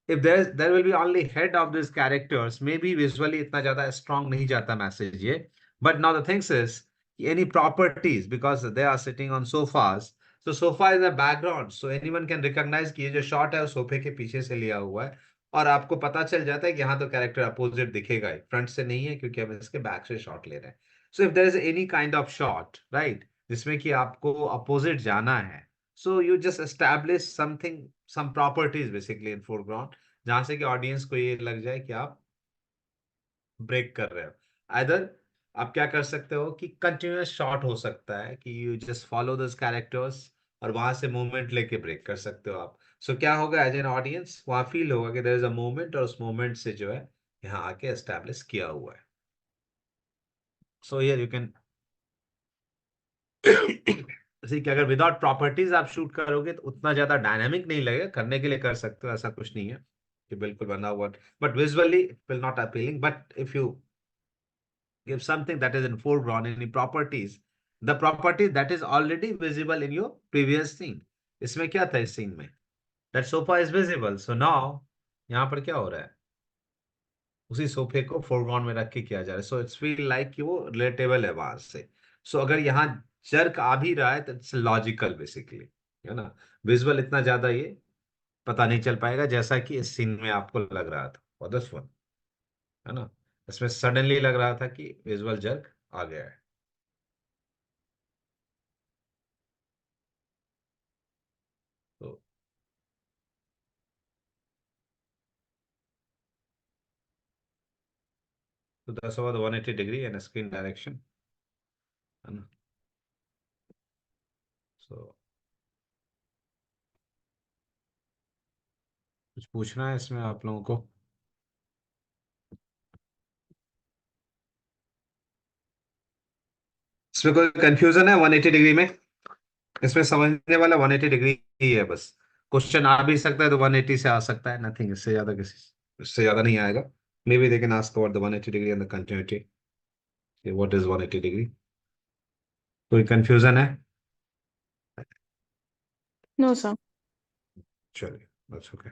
If there will be only head of these characters, maybe visually इतना ज़्यादा strong नहीं जाता message ये. But now the thing is, any properties because they are sitting on sofas. So sofa is a background, so anyone can recognize कि ये जो shot है वो सोफे के पीछे से लिया हुआ है. और आपको पता चल जाता है कि यहाँ तो कैरेक्टर अपोजिट दिखेगा ही, फ्रंट से नहीं है क्योंकि हम इसके बैक से शॉट ले रहे हैं. So if there is any kind of shot, right, जिसमें कि आपको अपोजिट जाना है, so you just establish something, some properties basically in foreground, जहां से कि ऑडियंस को ये लग जाए कि आप ब्रेक कर रहे हो. आइदर आप क्या कर सकते हो कि कंटिन्यूअस शॉट हो सकता है कि you just follow this characters और वहां से मूवमेंट लेके ब्रेक कर सकते हो आप. सो क्या होगा? एज एन ऑडियंस वहां फील होगा कि देयर इज अ मूवमेंट और उस मूवमेंट से जो है यहाँ आके एस्टेब्लिश किया हुआ है. सो हियर यू कैन जैसे कि अगर विदाउट प्रॉपर्टीज आप शूट करोगे तो उतना ज्यादा डायनामिक नहीं लगेगा. करने के लिए कर सकते हो, ऐसा कुछ नहीं है कि बिल्कुल बना हुआ. But visually it will not appealing. But if you give something that is in foreground, any properties, the property that is already visible in your previous scene. इसमें क्या था इस सीन में? that sofa is visible, so now यहाँ पर क्या हो रहा है? उसी सोफे को फोरग्राउंड में रख के किया जा रहा है. सो इट्स फील लाइक कि वो रिलेटेबल है वहां से. सो अगर यहाँ जर्क आ भी रहा है तो इट्स लॉजिकल बेसिकली, है ना. विजुअल इतना ज्यादा ये पता नहीं चल पाएगा जैसा कि इस सीन में आपको लग रहा था और दिस वन, है ना. इसमें सडनली लग रहा था कि विजुअल जर्क आ गया है. तो that's about 180 degree and screen direction, है ना. सो कुछ पूछना है इसमें आप लोगों को? इसमें कोई कंफ्यूजन है 180 डिग्री में? इसमें समझने वाला 180 डिग्री ही है बस. क्वेश्चन आ भी सकता है तो 180 से आ सकता है, नथिंग. इससे ज्यादा नहीं आएगा. May be they can ask about the 180 degree and the continuity. What is 180 degree? कोई कंफ्यूजन है? No, sir. चलिए, that's okay.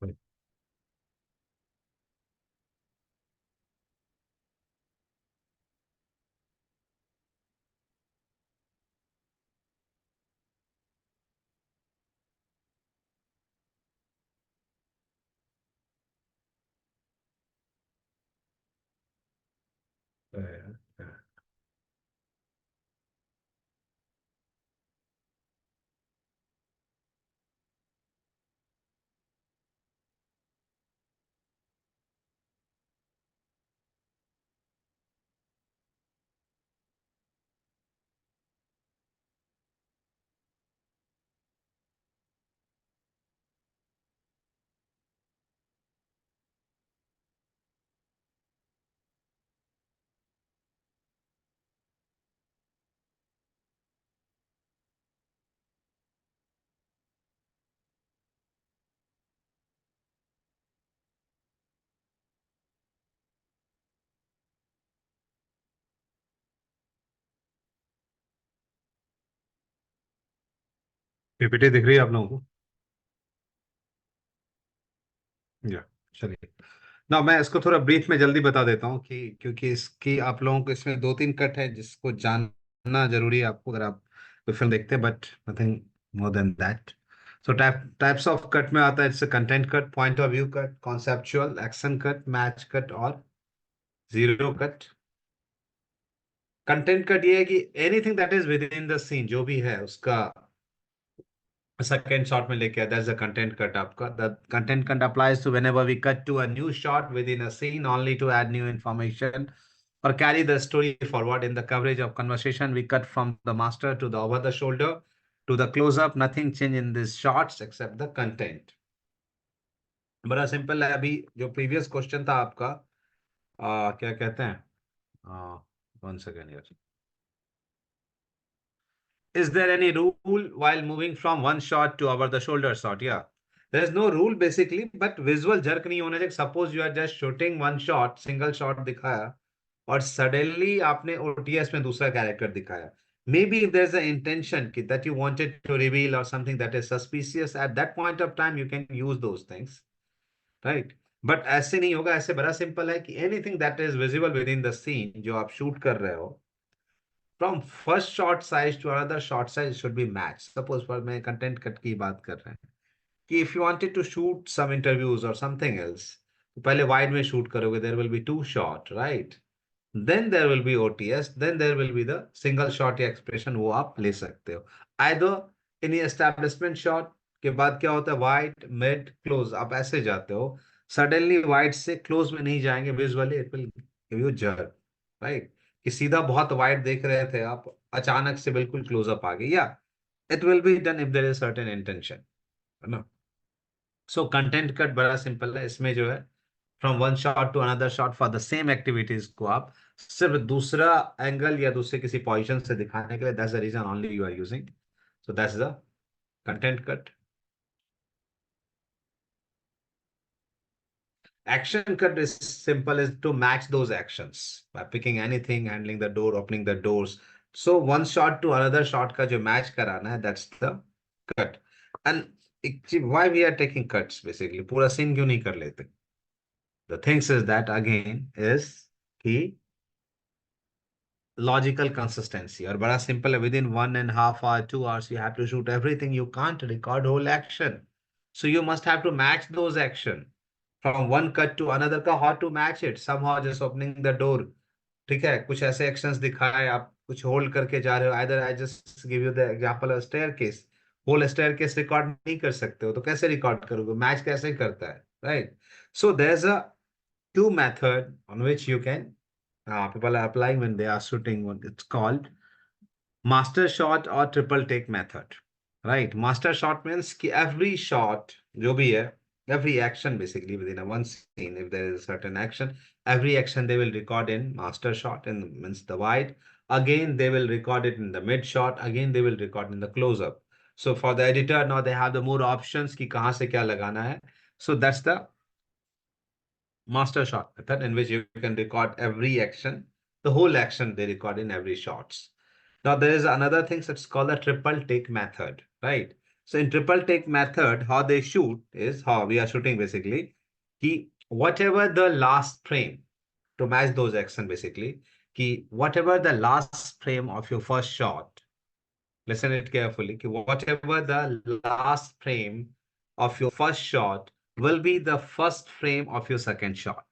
Right. Yeah. PPT दिख रही है आप लोगों को? या चलिए ना, मैं इसको थोड़ा ब्रीफ में जल्दी बता देता हूँ कि क्योंकि इसकी आप लोगों को इसमें दो तीन कट है जिसको जानना जरूरी है आपको अगर आप कोई फिल्म देखते हैं, but nothing more than that. So types of cut में आता है जैसे content cut, point of view cut, conceptual, action cut, match cut और जीरो कट. कंटेंट कट ये है कि anything that is within the scene, जो भी है उसका सेकेंड शॉट में लेके आया, दैट्स द कंटेंट कट आपका. The content cut applies to whenever we cut to a new shot with in a scene only to add new information or carry the story forward. In the coverage of conversation, we cut from the master to the over the shoulder to the close up. Nothing change in these shots except the content. बड़ा simple है. अभी जो previous question था आपका, क्या कहते हैं, one second यार. Is there any rule while moving from one shot to over the shoulder shot? Yeah, there is no rule basically, but visual jerk नहीं होने चाहिए. Suppose you are just shooting one shot, single shot दिखाया और suddenly आपने OTS में दूसरा character दिखाया. Maybe if there's an intention that you wanted to reveal or something that is suspicious at that point of time, you can use those things, right? But ऐसे नहीं होगा. ऐसे बड़ा सिंपल है कि anything that is visible within the scene जो आप shoot कर रहे हो, from first shot size to another shot size should be matched. Suppose पर मैं content cut की बात कर रहे हैं कि if you wanted to shoot some interviews or something else, तो पहले wide में shoot करोगे, there will be two shot, right? Then there will be OTS, then there will be the single shot या expression, वो आप ले सकते हो. Either in establishment shot के बाद क्या होता है, wide, mid, close, आप ऐसे जाते हो. Suddenly wide से close में नहीं जाएंगे, visually it will give you jerk, right? कि सीधा बहुत वाइड देख रहे थे आप, अचानक से बिल्कुल क्लोजअप आ गई, या it will be done if there is certain intention, है ना. सो कंटेंट कट बड़ा सिंपल है. इसमें जो है from one shot to another shot for the same activities को आप सिर्फ दूसरा एंगल या दूसरे किसी पोजीशन से दिखाने के लिए, that's the reason only you are using. So that's the content cut. Action cut is simple is to match those actions by picking anything, handling the door, opening the doors. So one shot to another shot का जो match कराना है, that's the cut. And why we are taking cuts basically? पूरा scene क्यों नहीं कर लेते? The things is that again is कि logical consistency और बड़ा simple है. Within 1.5 hour, 2 hours, you have to shoot everything. You can't record whole action. So you must have to match those action. From one cut to another का how to match it, somehow just opening the door. ठीक है, कुछ ऐसे actions दिखाए, आप कुछ hold करके जा रहे हो. Either I just give you the example of staircase. Whole staircase record नहीं कर सकते हो तो कैसे रिकॉर्ड करोगे, मैच कैसे करता है, right? So there is a two method on which you can people are applying when they are shooting. What it's called master shot or triple take method, right? Master shot means कि every shot जो भी है, every action basically within a one scene, if there is a certain action, every action they will record in master shot, and means the wide. Again they will record it in the mid shot, again they will record in the close up. So for the editor now they have the more options कि कहाँ से क्या लगाना है. So that's the master shot method in which you can record every action, the whole action they record in every shots. Now there is another thing that's called the triple take method, right? So in triple take method, how they shoot is how we are shooting basically. Ki whatever the last frame to match those action basically. Ki whatever the last frame of your first shot, listen it carefully. Ki whatever the last frame of your first shot will be the first frame of your second shot.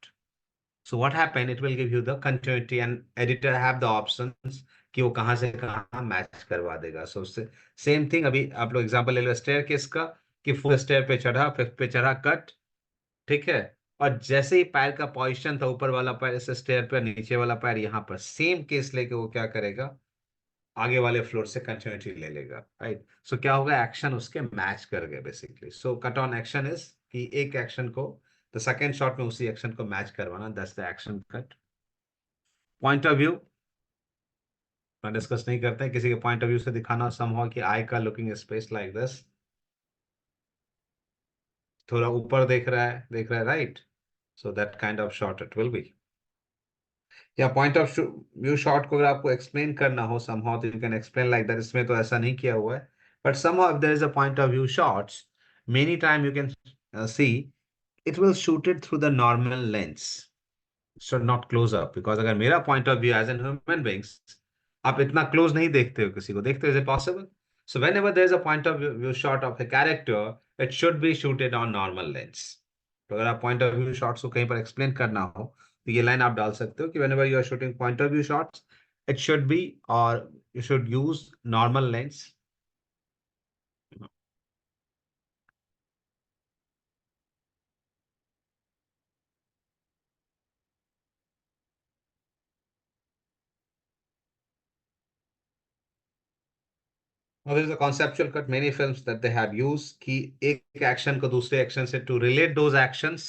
So what happened? It will give you the continuity and editor have the options कि वो कहाँ से कहाँ match करवा देगा. So same thing. अभी आप लोग एग्जांपल ले लो स्टेयर केस का कि फुल स्टेयर पे चढ़ा, फिफ्थ पे चढ़ा, कट. ठीक है. और जैसे ही पैर का पोजीशन था, ऊपर वाला पैर ऐसे स्टेयर पे, नीचे वाला पैर यहाँ पर, सेम केस लेके वो क्या करेगा, आगे वाले फ्लोर से कंटिन्यूटी ले लेगा. राइट. सो क्या होगा, एक्शन उसके मैच कर गए basically. So cut on action is कि एक एक्शन को तो सेकेंड शॉट में उसी एक्शन को मैच करवाना. That's the action cut. Point of view discuss नहीं करते हैं. किसी के पॉइंट ऑफ व्यू से दिखाना समहाउ कि आई का लुकिंग स्पेस लाइक दिस, थोड़ा ऊपर देख रहा है, right. So that kind of shot it will be. या पॉइंट ऑफ व्यू शॉट को अगर आपको एक्सप्लेन करना हो समहाउ तो you can explain like that. इसमें तो ऐसा नहीं किया हुआ है, but somehow if there is a point of view shots, many time you can see it will shoot it through the normal lens, so not close up. Because अगर मेरा point of view as an human beings, आप इतना close नहीं देखते हो किसी को, देखते हो, is it possible? So whenever there is a point of view shot of a character, it should be shooted on normal lens. तो अगर आप point of view shots को कहीं पर explain करना हो तो ये line आप डाल सकते हो कि whenever you are shooting point of view shots, it should be, or you should use normal lens. Now there is a conceptual cut. Many films that they have used कि एक action को दूसरे action से to relate those actions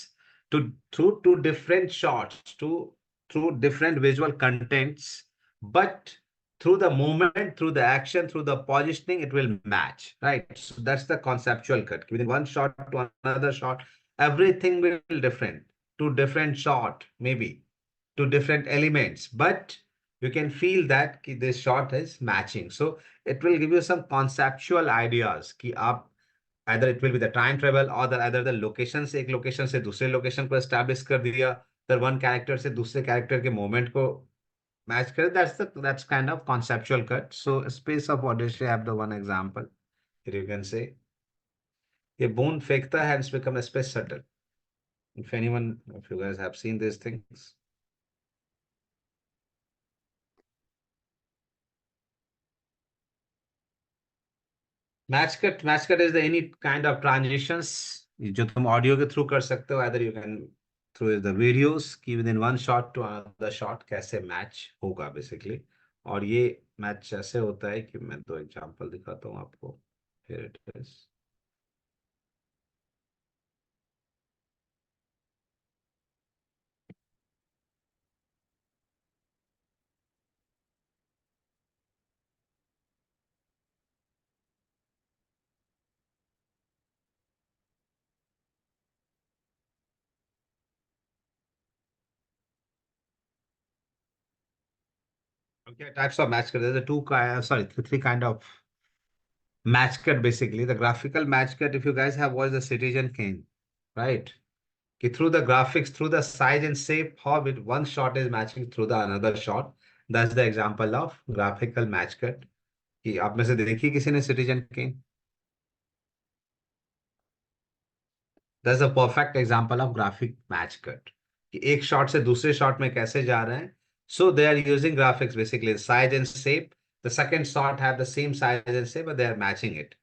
to through two different shots, to through different visual contents, but through the movement, through the action, through the positioning, it will match, right? So that's the conceptual cut. Within one shot to another shot, everything will be different. Two different shot, maybe two different elements, but you can feel that कि this shot is matching. So it will give you some conceptual ideas कि आप either it will be the time travel or the either the location से एक location से दूसरे location को establish कर दिया, the one character से दूसरे character के moment को match कर. That's kind of conceptual cut. So space of Odyssey have the one example. Here you can say ये bone फेंकता है and it's become a space shuttle. If anyone of you guys have seen these things. Match cut is the any kind of transitions जो तुम audio के through कर सकते हो. Either you can through the videos की within one shot to another shot कैसे match होगा basically. और ये मैच ऐसे होता है कि मैं दो एग्जांपल दिखाता हूँ आपको. Here it is. Okay, types of match cut. There's a three kind of match cut basically. The graphical match cut, if you guys have watched the Citizen Kane, right? Through the graphics, through the size and shape, how with one shot is matching through the another shot. That's the example of graphical match cut. कि आप में से देखी किसी ने citizen Kane. That's a perfect example of graphic match cut कि एक shot से दूसरे शॉट में कैसे जा रहे हैं. So they are using graphics basically size and shape. The second shot have the same size and shape but they are matching it.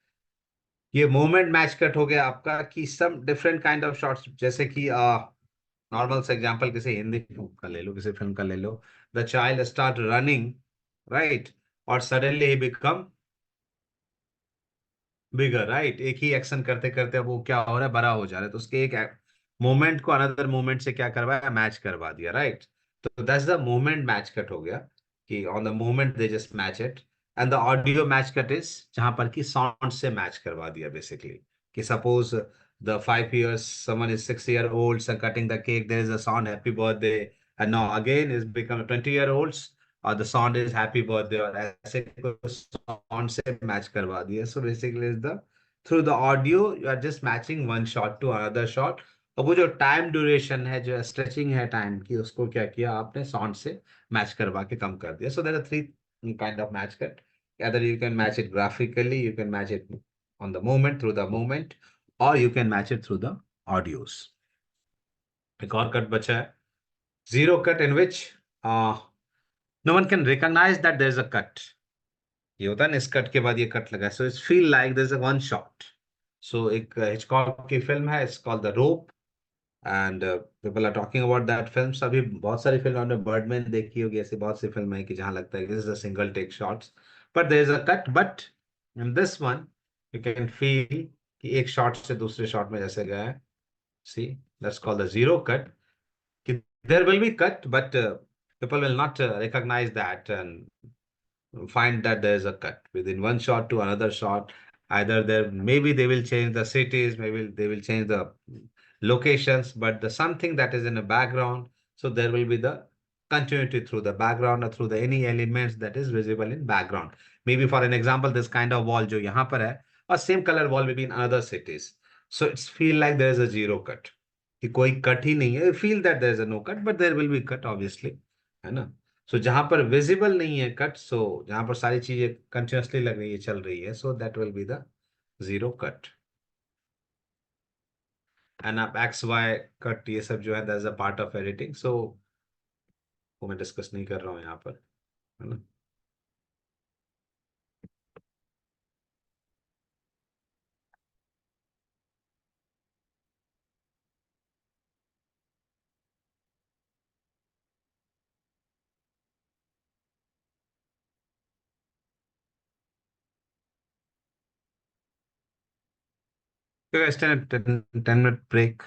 ये मूवमेंट मैच कट हो गया आपका कि some different kind of shots. जैसे कि normal से example किसी Hindi film का ले लो, किसी फिल्म का ले लो. The child start running, right, और suddenly he become bigger, right. एक ही एक्शन करते करते वो क्या हो रहा है, बड़ा हो जा रहा है. तो उसके एक मोमेंट को अनदर मोमेंट से क्या करवाया, मैच करवा दिया, राइट. तो that's the moment match cut हो गया कि on the moment they just match it. And the audio match cut is जहां पर कि साउंड से मैच करवा दिया बेसिकली. कि suppose the 5 years, someone is 6 year old and cutting the cake, there is a sound happy birthday, and now again is become 20-year-olds, or the sound is happy birthday, और ऐसे कुछ sound से match करवा दिया. So basically is the through the audio, you are just matching one shot to another shot. और वो जो time duration है, जो स्ट्रेचिंग है टाइम की, उसको क्या किया आपने साउंड से मैच करवा के कम कर दिया. So there are three kind of match cut. Either you can match it graphically, you can match it on the moment, through the moment, or you can match it through the audios. एक और cut बचा है, zero cut, in which no one can recognize that there is a cut. ये होता है ना, इस cut के बाद ये कट लगा, so it's feel like there is a one shot. So एक हिचकॉक की फिल्म है, it's called the Rope, and people are talking about that film. अभी बहुत सारी फिल्म आपने बर्डमैन देखी होगी, ऐसी बहुत सी फिल्म है कि जहां लगता है कि this is a single take shots, but there is a cut. But in this one you can feel कि एक शॉट से दूसरे शॉट में जैसे गया है. See, that's called the zero cut. कि there will be cut, but people will not recognize that and find that there is a cut within one shot to another shot. Either there, maybe they will change the cities, maybe they will change the locations, but the something that is in the background, so there will be the continuity through the background or through the any elements that is visible in background. Maybe for an example, this kind of wall जो यहाँ पर है, or same color wall maybe in other cities, so it's feel like there is a zero cut, कि कोई cut ही नहीं है. You feel that there is a no cut, but there will be cut obviously, है ना. सो जहां पर visible नहीं है कट, सो जहां पर सारी चीजें कंटिन्यूसली लग रही है, चल रही है, so that will be the zero cut. And आप एक्स वाई कट ये सब जो है that is a part of editing, so वो मैं डिस्कस नहीं कर रहा हूँ यहाँ पर, है ना. So guys, 10 minute break.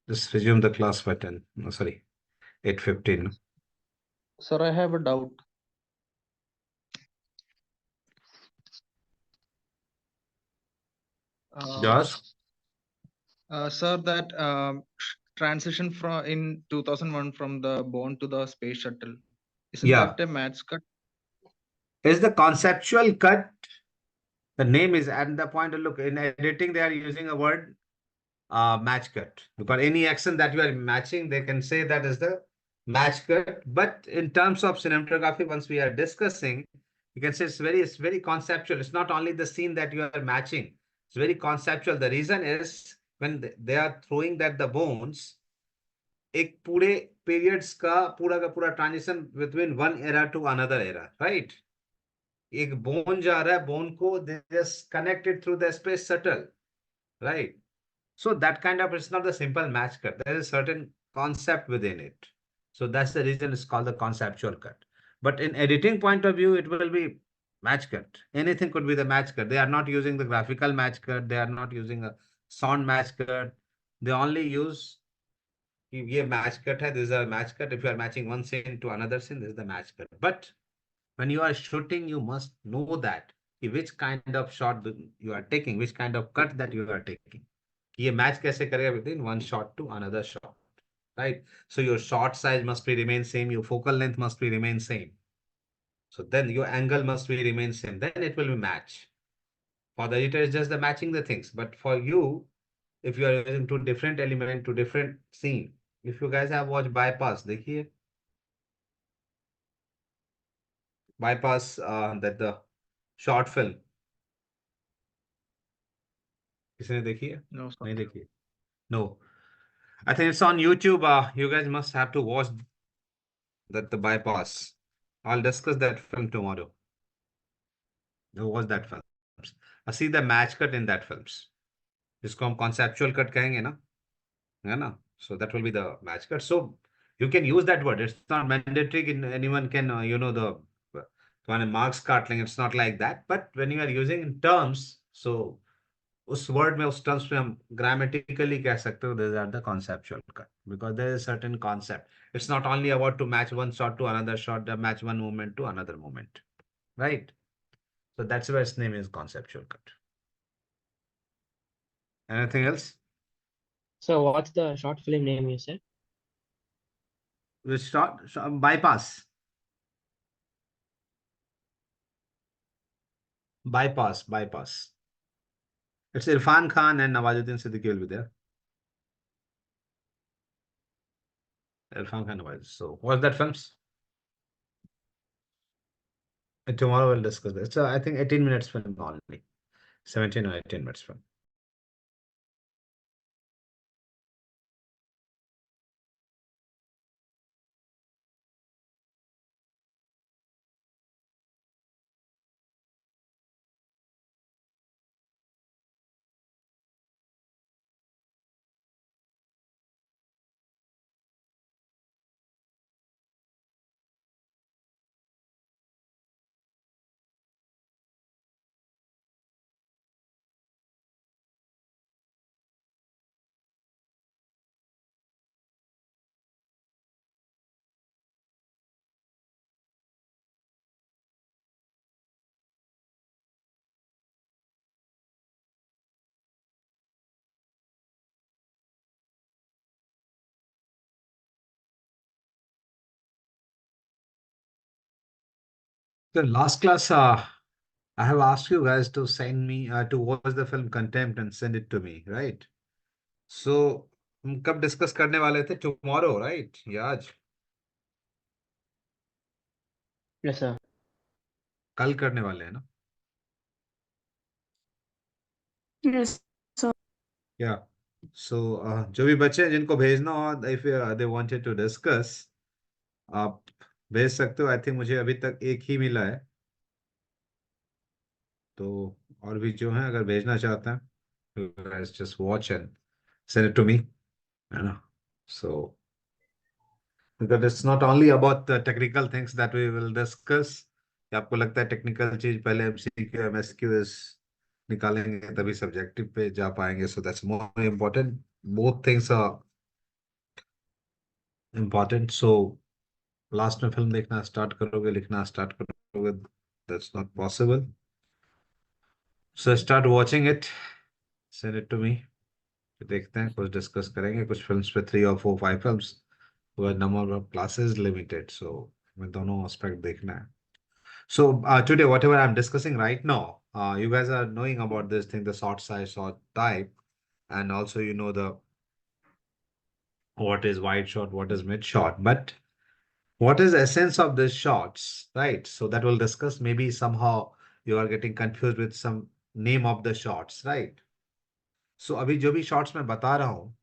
Just resume the class by 10. No, sorry, 8:15. Sir, I have a doubt. Josh? Sir, that transition from in 2001 from the Bond to the space shuttle, isn't Yeah. that a match cut? Is the conceptual cut, the name is at the point of look, in editing they are using a word match cut, because any action that you are matching, they can say that is the match cut. But in terms of cinematography, once we are discussing, you can say it's very conceptual. It's not only the scene that you are matching, it's very conceptual. The reason is when they are throwing that the bones, एक पूरे periods का पूरा transition between one era to another era, right? एक bone जा रहा है, bone को they just connected through the space shuttle, right? So that kind of, it's not the simple match cut. There is a certain concept within it. So that's the reason it's called the conceptual cut. But in editing point of view, it will be match cut. Anything could be the match cut. They are not using the graphical match cut. They are not using a sound match cut. They only use ये match cut है. This is a match cut. If you are matching one scene to another scene, this is the match cut. But when you are shooting, you must know that which kind of shot you are taking, which kind of cut that you are taking. ये match कैसे करेगा between one shot to another shot, right? So your shot size must be remain same, your focal length must be remain same. So then your angle must be remain same. Then it will be match. For the editor, it's just the matching the things. But for you, if you are using two different element to different scene, if you guys have watched bypass, देखिए bypass that the short film, किसी ने देखी है? No, sir. नहीं देखी है? No. I think it's on YouTube. You guys must have to watch that the bypass. I'll discuss that film tomorrow. You watch that films. I see the match cut in that films. जिसको हम conceptual cut कहेंगे ना, है ना? So that will be the match cut. So you can use that word. It's not mandatory. Anyone can, the तुम्हारे marks काट लेंगे. It's not like that. But when you are using in terms, so उस word में उस terms में हम grammatically कह सकते हो this are the conceptual cut, because there is certain concept. It's not only about to match one shot to another shot, match one movement to another movement, right? So that's why its name is conceptual cut. Anything else? So what's the short film name you said? Which bypass. Bypass. It's Irfan Khan and Nawazuddin Siddiqui will be there. Irfan Khan Nawaz. So what's that films? And tomorrow we'll discuss this. So I think 18 minutes film only. 17 or 18 minutes film. The last class, I have asked you guys to send me to watch the film Contempt and send it to me, right? So हम कब discuss करने वाले थे? Tomorrow, right? या आज? Yes, sir. कल करने वाले हैं ना? Yes, sir. Yeah. So जो भी बच्चे हैं जिनको भेजना हो, if they wanted to discuss, आप भेज सकते हो. आई थिंक मुझे अभी तक एक ही मिला है. तो और भी जो है अगर भेजना चाहते हैं, you guys just watch and send it to me. है ना? So because it's not only about the technical things that we will discuss. कि आपको लगता है टेक्निकल चीज पहले एमसीक्यू एमएसक्यूज निकालेंगे तभी सब्जेक्टिव पे जा पाएंगे. So that's more important. Both things are important. So last में फिल्म देखना स्टार्ट करोगे, लिखना स्टार्ट करोगे, that's not possible. So start watching it, send it to me. देखते हैं, कुछ डिस्कस करेंगे कुछ फिल्म्स पे. 3 और 4 5 films. Number of classes limited, so मैं दोनों एस्पेक्ट देखना है. So today, whatever I'm discussing right now, you guys are knowing about this thing, the short size, short type, and also you know the what is wide shot, what is mid shot, but what is the essence of these shots, right? So that we'll discuss. Maybe somehow you are getting confused with some name of the shots, right? So अभी जो भी shots मैं बता रहा हूँ,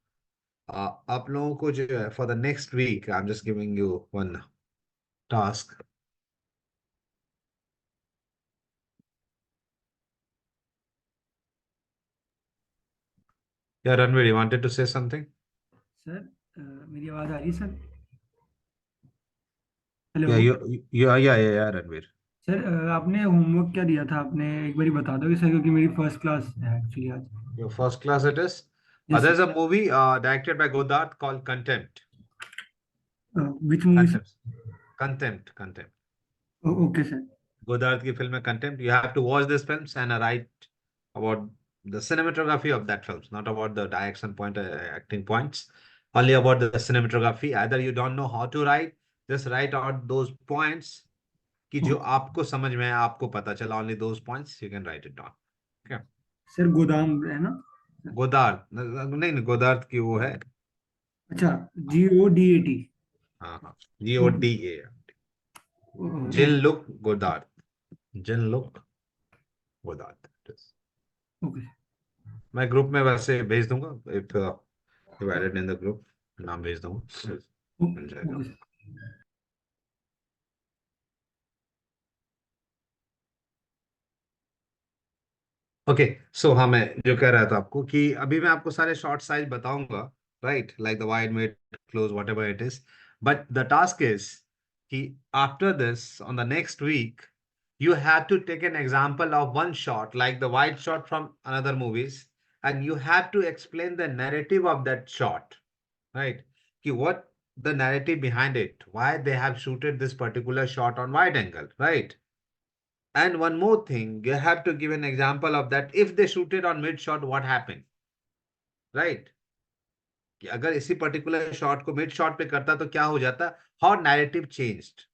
आप लोगों को जो है for the next week, I'm just giving you one task. Yeah, Ranveer, you wanted to say something? Sir मेरी आवाज आ रही है sir? Hello Yeah, yeah, Ranveer. Sir आपने होमवर्क क्या दिया था? आपने एक बारी बता दोगे सर, क्योंकि मेरी फर्स्ट क्लास है एक्चुअली आज. Your first class it is? Yes, There's sir. a movie directed by Godard called Contempt. Which movie sir? Contempt. Okay sir. Godard की film है Contempt. You have to watch this films and write about the cinematography of that films, not about the direction point, acting points. Only about the cinematography. Either you don't know how to write, just write out those points कि जो आपको समझ में है, आपको पता चला. Only those points you can write it down. Okay. Sir गोदाम है ना? Godard नहीं, Godard की वो है. अच्छा, GODAT. हाँ, GODA. Jean-Luc Godard. Jean-Luc Godard. Okay. मैं ग्रुप में वैसे भेज दूंगा. if added in the group, नाम भेज दूंगा. मिल जाएगा. ओके. ओके. सो हाँ, मैं जो कह रहा था आपको कि अभी मैं आपको सारे शॉर्ट साइज बताऊंगा, right? Like the wide, mid, close, whatever it is. But the task is कि after this on the next week you have to take an example of one shot, like the wide shot from another movies, and you have to explain the narrative of that shot, right? Ki what the narrative behind it, why they have shooted this particular shot on wide angle, right? And one more thing, you have to give an example of that. If they shooted on mid shot, what happened, right? कि अगर इसी particular shot को mid shot पे करता तो क्या हो जाता? How narrative changed.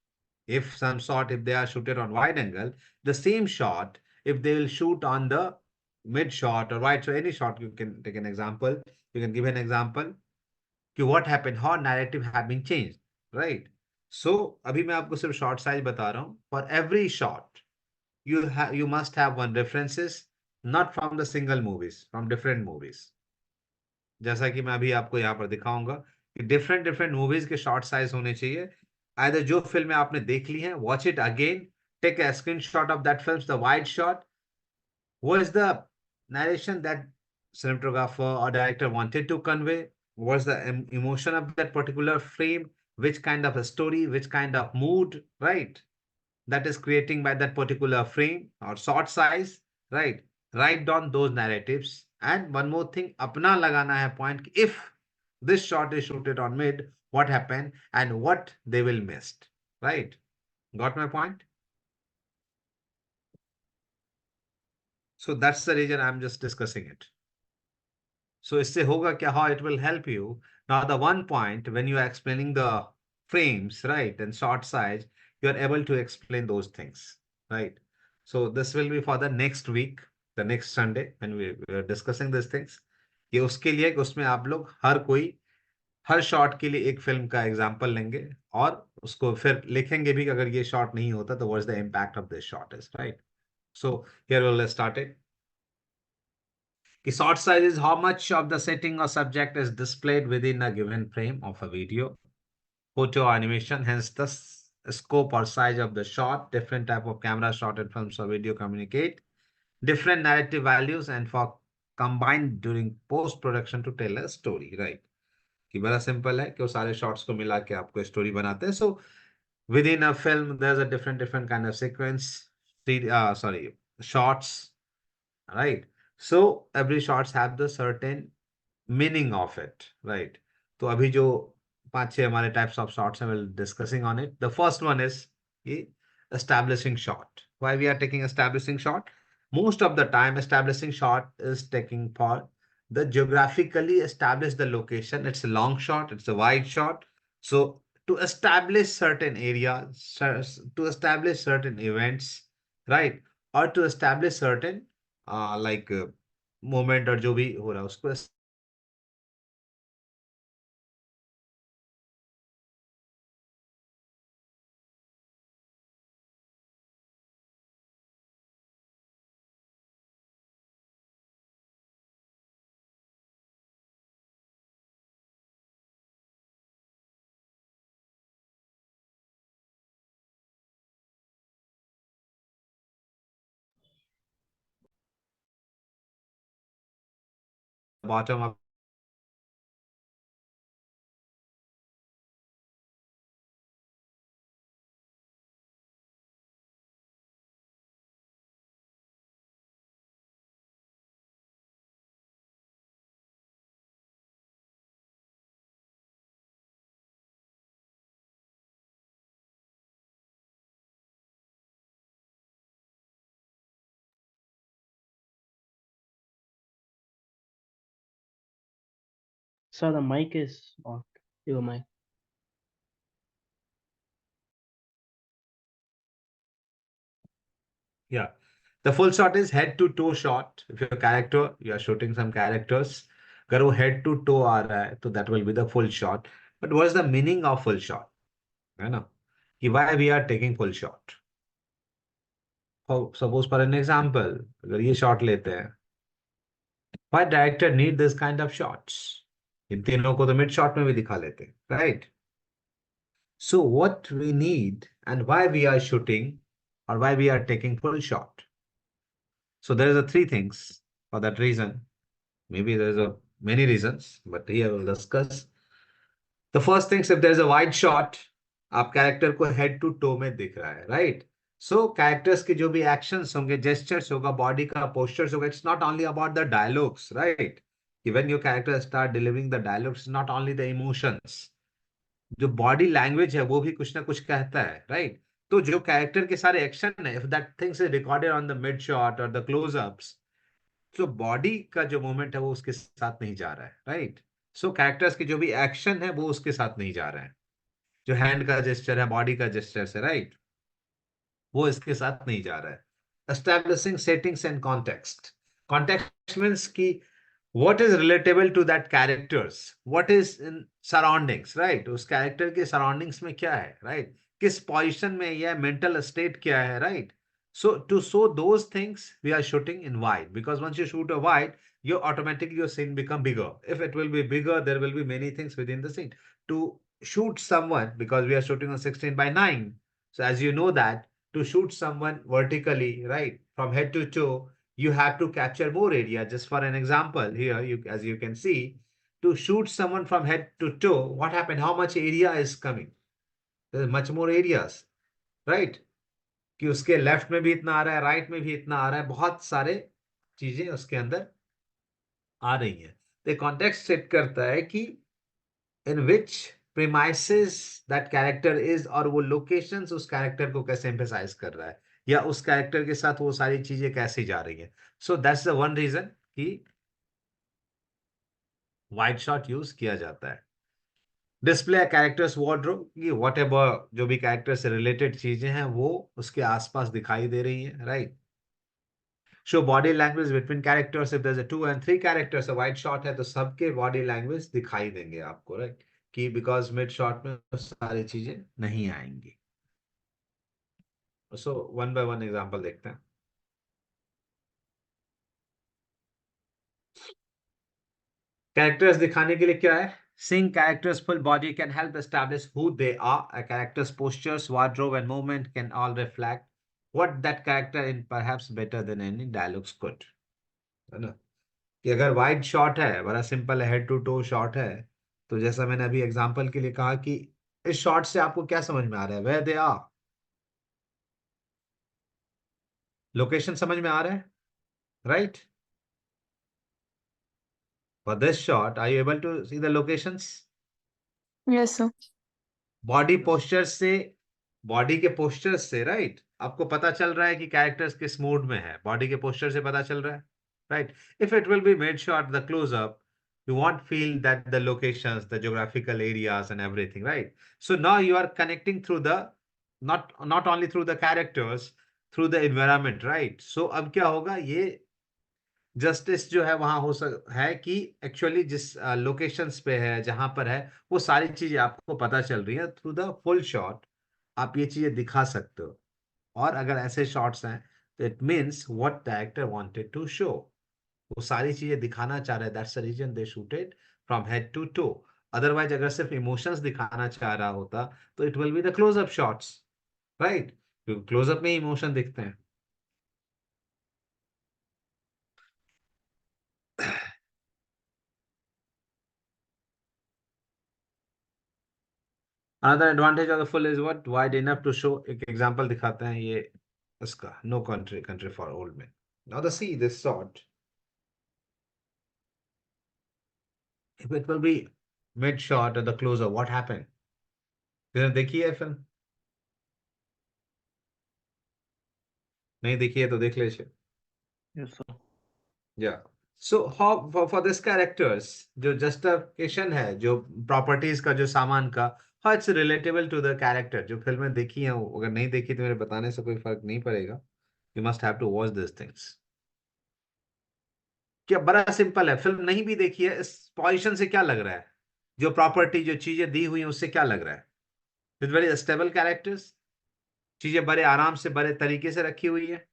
If some shot, if they are shooted on wide angle, the same shot, if they will shoot on the mid shot or wide shot, any shot, you can take an example. You can give an example कि what happened, how narrative have been changed, right? So अभी मैं आपको सिर्फ short size बता रहा हूँ. For every shot, you must have one references, not from the single movies, from different movies. जैसा कि मैं अभी आपको यहाँ पर दिखाऊंगा कि डिफरेंट डिफरेंट मूवीज के शॉर्ट साइज होने चाहिए. आइदर जो फिल्में आपने देख ली हैं, watch it again, take a screenshot of that film, the wide shot. What is the narration that cinematographer or director wanted to convey? What's the emotion of that particular frame? Which kind of a story, which kind of mood, right? That is creating by that particular frame or short size, right? Write down those narratives. And one more thing, अपना लगाना है point कि if this shot is shooted on mid, what happened and what they will missed, right? Got my point? So that's the reason I'm just discussing it. So इससे होगा क्या, how it will help you. Now the one point when you are explaining the frames, right, and short size, you are able to explain those things, right? So this will be for the next week, the next Sunday when we are discussing these things. ये उसके लिए कि उसमें आप लोग हर कोई हर shot के लिए एक फिल्म का एग्जांपल लेंगे और उसको फिर लिखेंगे भी कि अगर ये शॉट नहीं होता तो what is the impact of this shot is, right? So here will start it. The short size is how much of the setting or subject is displayed within a given frame of a video, photo, or animation. Hence, the scope or size of the shot, different type of camera shot and films or video communicate different narrative values and for combined during post production to tell a story, right? कि बड़ा simple है कि वो सारे shots को मिला के आपको स्टोरी बनाते हैं. So within a film there is a different different kind of sequence, sorry, shots, right? So every shots have the certain meaning of it, right? तो अभी जो पांच छह हमारे types of shots हैं, we'll discussing on it. The first one is ये establishing shot. Why we are taking establishing shot? Most of the time, establishing shot is taking for the geographically establish the location. It's a long shot, it's a wide shot. So to establish certain areas, to establish certain events, right? Or to establish certain like moment और जो भी हो रहा है उसको bottom up. So the mic is on. Your mic. Yeah. The full shot is head to toe shot. If you're a character, you are shooting some characters. अगर वो head to toe आ रहा है तो that will be the full shot. But what is the meaning of full shot? है ना? कि why we are taking full shot? Suppose for an example, अगर ये shot लेते हैं, why director need this kind of shots? इन तीनों को तो mid shot में भी दिखा लेते हैं, right? So what we need and why we are shooting or why we are taking full shot. So there is a three things for that reason. Maybe there's a many reasons, but here we'll discuss. The first thing, if there's a wide shot, आप character को head to to में दिख रहा है, right? सो characters के जो भी actions होंगे, जेस्चर्स होगा, बॉडी का पोस्चर्स होगा, it's not only about the dialogues, right? When your character start delivering the dialogues, not only the emotions, जो बॉडी लैंग्वेज है वो भी कुछ ना कुछ कहता है, राइट? तो जो कैरेक्टर के सारे एक्शन है, if that things is recorded on the mid shot और द क्लोजअप्स, तो बॉडी का जो मूवमेंट है वो उसके साथ नहीं जा रहा है, राइट? सो कैरेक्टर्स के जो भी एक्शन है वो उसके साथ नहीं जा रहे हैं. जो हैंड का जेस्चर है, बॉडी का जेस्चर है, राइट, वो इसके साथ नहीं जा रहा है. Establishing settings and context. Context means कि what is relatable to that characters, what is in surroundings, right? उस character के surroundings में क्या है, right? किस position में या mental state क्या है, right? So to show those things, we are shooting in wide, because once you shoot a wide, you automatically your scene become bigger. If it will be bigger, there will be many things within the scene. To shoot someone, because we are shooting on 16:9, so as you know that to shoot someone vertically, right, from head to toe, you have to capture more area. Just for an example, here, as you can see, to shoot someone from head to toe, what happened? How much area is coming? There's much more areas, right? कि उसके left में भी इतना आ रहा है, right में भी इतना आ रहा है, बहुत सारे चीजें उसके अंदर आ रही हैं. तो कॉन्टेक्स्ट सेट करता है कि इन विच प्रीमाइसेस दैट कैरेक्टर इज, और वो लोकेशंस उस कैरेक्टर को कैसे एम्फेसाइज कर रहा है, या उस कैरेक्टर के साथ वो सारी चीजें कैसे जा रही हैं. So that's the one reason कि वाइड शॉट यूज किया जाता है. डिस्प्ले कैरेक्टर्स वार्डरोब, कि वॉट एवर जो भी कैरेक्टर से रिलेटेड चीजें हैं वो उसके आसपास दिखाई दे रही हैं, right. Show body language between characters, if there is 2 and 3 characters, wide shot है तो सबके बॉडी लैंग्वेज दिखाई देंगे आपको, राइट, कि बिकॉज मिड शॉट में सारी चीजें नहीं आएंगी. So one by one example देखते हैं. कैरेक्टर्स दिखाने के लिए क्या है? Seeing characters' full body can help establish who they are. A character's postures, wardrobe, and movement can all reflect what that character in, perhaps better than any dialogues could. है ना? कि अगर वाइड शॉट है, बड़ा simple head to toe shot है, तो जैसा मैंने अभी एग्जांपल के लिए कहा कि इस शॉट से आपको क्या समझ में आ रहा है? Where they are. लोकेशन समझ में आ रहा है, right? For this shot, are you able to see the locations? Yes, sir. Body posture से, बॉडी के पोस्चर से, राइट, आपको पता चल रहा है कि कैरेक्टर्स किस मूड में है. बॉडी के पोस्चर से पता चल रहा है, right. If it will be made shot the closeup, you won't feel that the locations, the geographical areas and everything, right? So now you are connecting through the, not only through the characters, through the environment, right? So अब क्या होगा, ये justice जो है वहां हो है कि एक्चुअली जिस लोकेशंस पे है, जहां पर है, वो सारी चीजें आपको पता चल रही है. थ्रू द फुल शॉट आप ये चीजें दिखा सकते हो. और अगर ऐसे शॉट्स हैं तो it means what the actor wanted to show, वो सारी चीजें दिखाना चाह रहे हैं. That's the reason they shooted from head to toe. Otherwise अगर सिर्फ इमोशंस दिखाना चाह रहा होता तो it will be the closeup shots, right. Closeup में इमोशन दिखते हैं. Another advantage of the full is what? Wide enough to show. एक example दिखाते हैं ये इसका. No country, country for old men. Now the see this shot. If it will be mid shot or the closer, what happened? देखी है film? नहीं देखी है तो देख लीजिए. Yes, sir. Yeah. So how for this characters जो justification है, जो properties का, जो सामान का, how it's relatable to the character. जो फिल्में देखी हैं, अगर नहीं देखी तो मेरे बताने से कोई फर्क नहीं पड़ेगा. You must have to watch these things. क्या बड़ा सिंपल है. फिल्म नहीं भी देखी है, इस पोजीशन से क्या लग रहा है, जो प्रॉपर्टी, जो चीजें दी हुई हैं, उससे क्या लग रहा है? विद वेरी स्टेबल कैरेक्टर्स, चीजें बड़े आराम से, बड़े तरीके से रखी हुई है,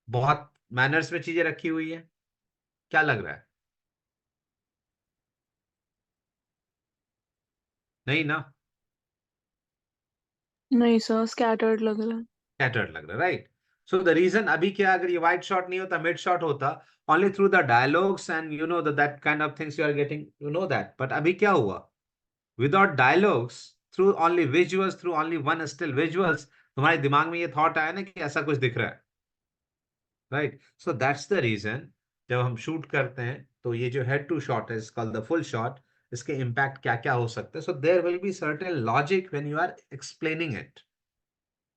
बहुत मैनर्स में चीजें रखी हुई है. क्या लग रहा है? नहीं ना, नहीं सर, स्कैटर्ड लग रहा है. स्कैटर्ड लग रहा है, राइट. सो द रीजन अभी क्या, अगर ये वाइड शॉट नहीं होता, मिड शॉट होता, only through the dialogues and you know that kind of things you are getting, you know that. But अभी क्या हुआ, without dialogues, through only visuals, through only one still visuals, तुम्हारे दिमाग में ये थॉट आया ना कि ऐसा कुछ दिख रहा है, right. So that's the reason जब हम शूट करते हैं तो ये जो हेड टू शॉट है, is called the full shot. इसके इम्पैक्ट क्या क्या हो सकते हैं. So there will be certain logic when you are explaining it,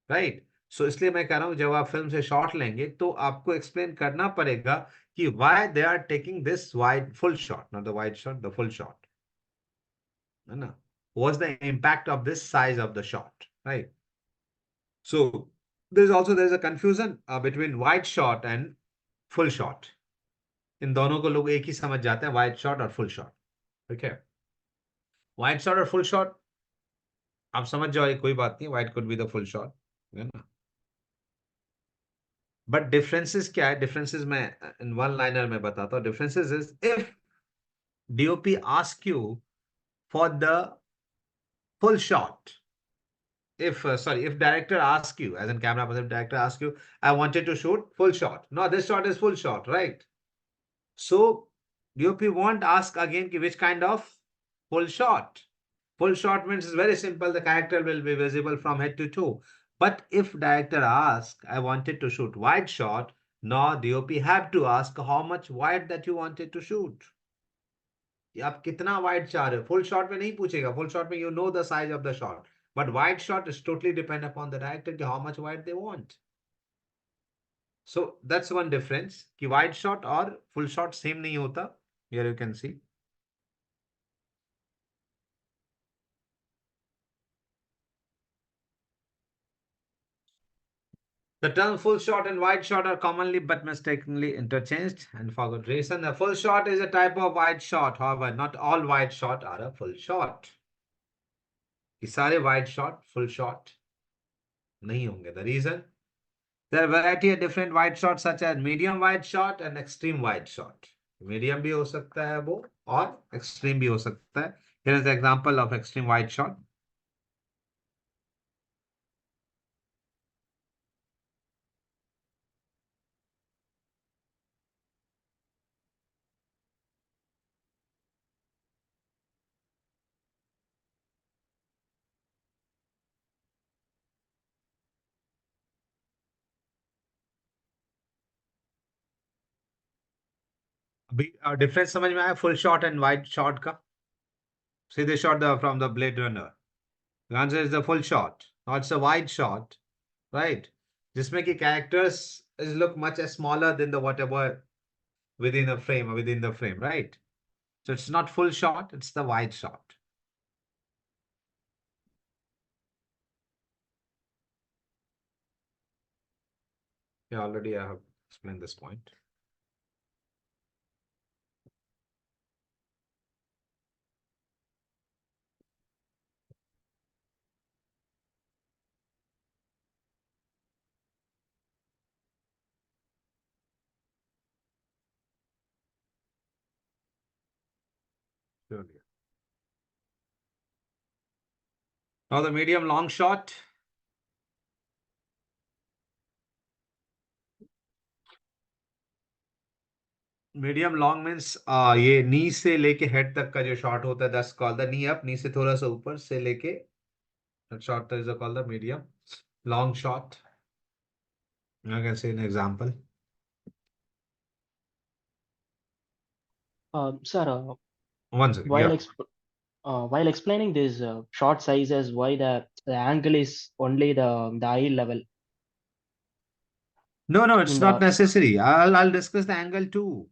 right. So इसलिए मैं कह रहा हूं, जब आप फिल्म से शॉट लेंगे तो आपको एक्सप्लेन करना पड़ेगा कि why they are taking this wide full shot, not the wide shot, the full shot, है ना. What's the impact of this size of the shot, right? So there's a confusion between wide shot and full shot. इन दोनों को लोग एक ही समझ जाते हैं, वाइड शॉट और फुल शॉट। ठीक है, वाइड शॉट और फुल शॉट आप समझ जाओ, कोई बात नहीं, wide could be the full shot, है ना। बट डिफरेंसेस क्या है, डिफरेंसेस मैं इन वन लाइनर में बताता हूँ। Differences is if DOP ask you for the full shot, if sorry, if director asks you, as in camera person, director asks you, I wanted to shoot full shot, no, this shot is full shot, right? So DOP won't ask again ki which kind of full shot. Full shot means it's very simple, the character will be visible from head to toe. But if director asks, I wanted to shoot wide shot, now DOP have to ask how much wide that you wanted to shoot. आप कितना wide चाह रहे हो, full shot में नहीं पूछेगा, full shot में you know the size of the shot, but wide shot is totally depend upon the director कि how much wide they want. So that's one difference कि वाइड शॉट और full shot same नहीं होता। Here you can see the term full shot and wide shot are commonly but mistakenly interchanged, and for good reason. A full shot is a type of wide shot, however not all wide shot are a full shot। कि सारे wide shot full shot नहीं होंगे। The reason, there are variety of different wide shots such as medium wide shot and extreme wide shot। Medium भी हो सकता है वो और extreme भी हो सकता है। Here is the example of extreme wide shot। अभी डिफरेंस समझ में आया full shot and wide shot का? सीधे shot from the blade runner, the answer is the full shot, not a wide shot, right? जिसमें कि characters is look much smaller than the whatever within the frame, right? So it's not full shot, it's the wide shot। Yeah, already I have explained this point। Sure, dear। Now the medium long shot। Medium long means ये नी से लेके head तक का जो shot होता है, that's called the knee up. Knee से थोड़ा सा ऊपर से लेके shot is called the medium long shot. I can say an example। Sir, One second, while yeah। while explaining this short sizes, why the angle is only the eye level No, no, it's in not the necessary, I'll discuss the angle too।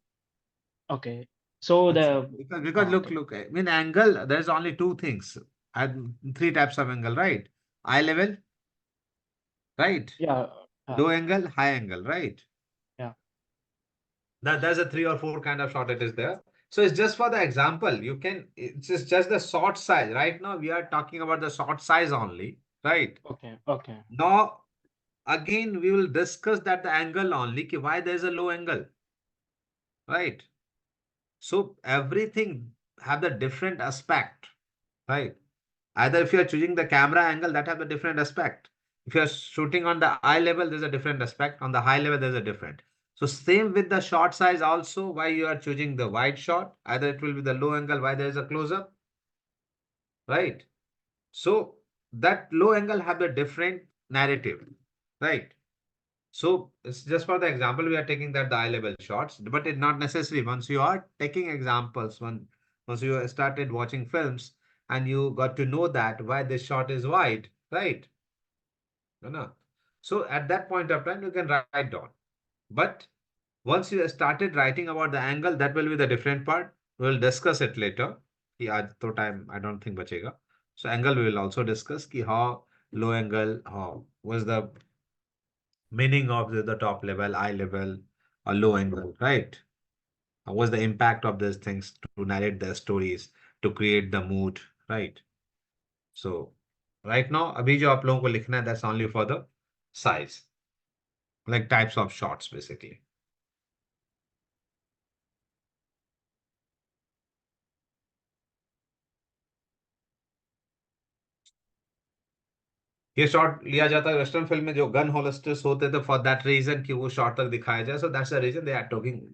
okay. So the Because look, I mean angle, there's only two things and three types of angle, right? Eye level, right? yeah Low angle, high angle, right? yeah There's a three or four kind of shot it is there. So it's just for the example. You can, it's just the short size. Right now we are talking about the short size only, right? okay Now again we will discuss that the angle only, ki why there is a low angle, right? So everything have the different aspect, right? Either if you are choosing the camera angle, that have a different aspect. If you are shooting on the eye level, there's a different aspect. On the high level, there's a different. So same with the shot size also, why you are choosing the wide shot. Either it will be the low angle, why there is a close-up, right? So that low angle have the different narrative, right? So it's just for the example, we are taking that the eye level shots, but it's not necessary. Once you are taking examples, once you started watching films and you got to know that why this shot is wide, right? No. So at that point of time, you can write down. But once you started writing about the angle, that will be the different part. We'll discuss it later. कि आज तो time I don't think बचेगा. So angle we will also discuss कि how low angle, how was the meaning of the top level, eye level, or low angle, right? What's the impact of these things to narrate their stories, to create the mood, right? So right now, अभी जो आप लोगों को लिखना है, that's only for the size, like types of shots basically. ये shot लिया जाता है वेस्टर्न फिल्म में, जो गन होलिस्टर्स होते थे, फॉर दैट रीजन कि वो शॉट तक दिखाया जाए. So that's the reason they are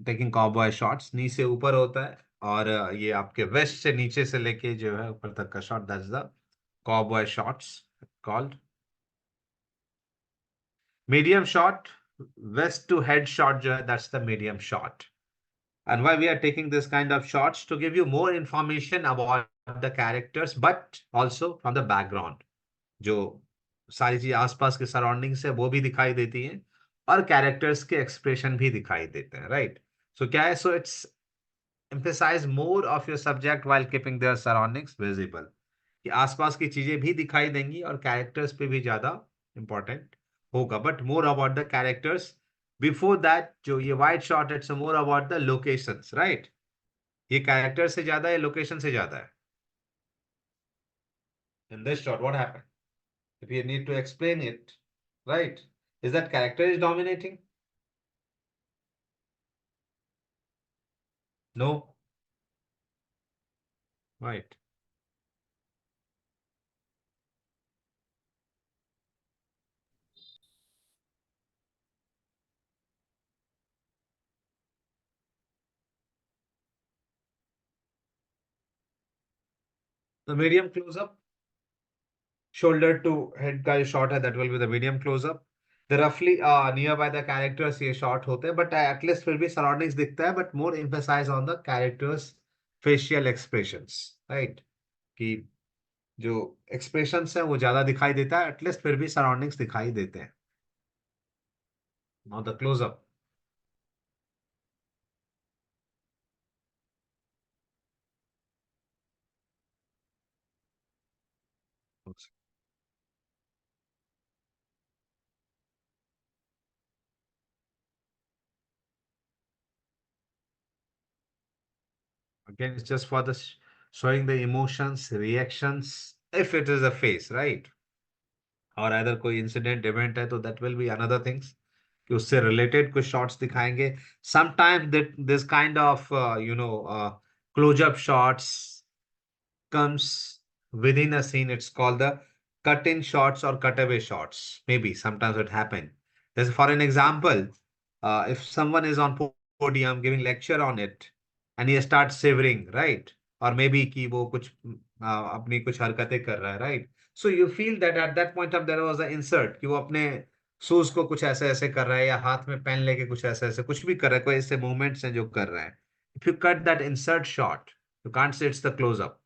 taking cowboy shots. नीचे से ऊपर होता है, और ये आपके वेस्ट से नीचे से लेके जो है ऊपर तक का shot, that's the cowboy shots called. Medium shot, waist to head shot जो है, that's the medium shot. And why we are taking this kind of shots? To give you more information about the characters, but also from the background. जो सारी चीज आसपास के surroundings है वो भी दिखाई देती हैं, और कैरेक्टर्स के एक्सप्रेशन भी दिखाई देते हैं, राइट? सो क्या है, so it's emphasize more of your subject while keeping their surroundings visible. कि आसपास की चीजें भी दिखाई देंगी और कैरेक्टर्स पे भी ज्यादा इंपॉर्टेंट होगा, but more about the characters. Before that जो ये white shot, it's more about the locations, right? ये कैरेक्टर से ज्यादा है, लोकेशन से ज्यादा है. In this shot, what happened? If you need to explain it, right? Is that character is dominating? No. Right. The medium close up, shoulder to head का जो shot है, that will be the medium close up. The roughly nearby the characters ये shot होते हैं, but at least फिर भी surroundings दिखता है, but more emphasize on the characters facial expressions, right? कि जो expressions है वो ज्यादा दिखाई देता है, at least फिर भी surroundings दिखाई देते हैं. Now the close up. Again, it's just for the showing the emotions, reactions, if it is a face, right? और अगर कोई इंसिडेंट इवेंट है तो that will be another things, कि उससे रिलेटेड कुछ शॉट्स दिखाएंगे. Sometimes that this kind of close up shots comes within a scene. It's called the cut in shots or cutaway shots. Maybe sometimes it happen. There's, for an example, if someone is on podium giving lecture on it and he starts shivering, right? Or maybe कि वो कुछ अपनी कुछ हरकतें कर रहा है, right? So you feel that at that point of there was an insert कि वो अपने शूज को कुछ ऐसे ऐसे कर रहा है, या हाथ में पेन लेके कुछ ऐसे ऐसे कुछ भी कर रहा है, कोई ऐसे मूवमेंट्स हैं जो कर रहा है. If you cut that insert shot, you can't say it's the close up.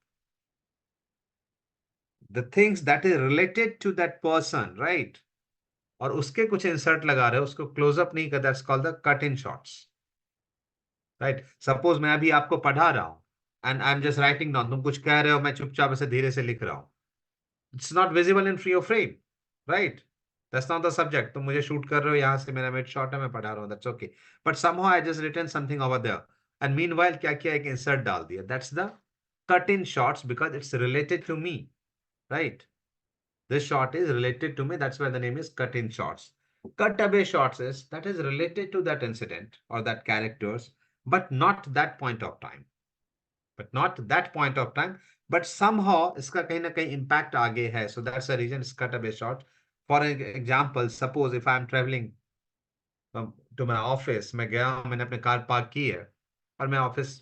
The things that is related to that person, right? और उसके कुछ इंसर्ट लगा रहे हो, उसको क्लोजअप नहीं कर, that's called the cut in shots, right? Suppose मैं अभी आपको पढ़ा रहा हूं and I am just writing down, तुम कुछ कह रहे हो, मैं चुपचाप ऐसे धीरे से लिख रहा हूं. It's not visible in free of frame, right? That's not the subject. तुम मुझे शूट कर रहे हो, यहां से मेरा मिड शॉट है, मैं पढ़ा रहा हूं, that's okay. But somehow I just written something over there, and meanwhile क्या किया, एक इंसर्ट डाल दिया. That's the cut in shots because it's related to me, right? This shot is related to me. That's why the name is cut in shots. Cutaway shots is that is related to that incident or that characters, but not that point of time. But not that point of time. But somehow इसका कहीं ना कहीं impact आगे है. So that's the reason it's cutaway shot. For example, suppose if I'm traveling to my office, मैं गया हूँ, मैंने अपने कार पार्क की है और मैं ऑफिस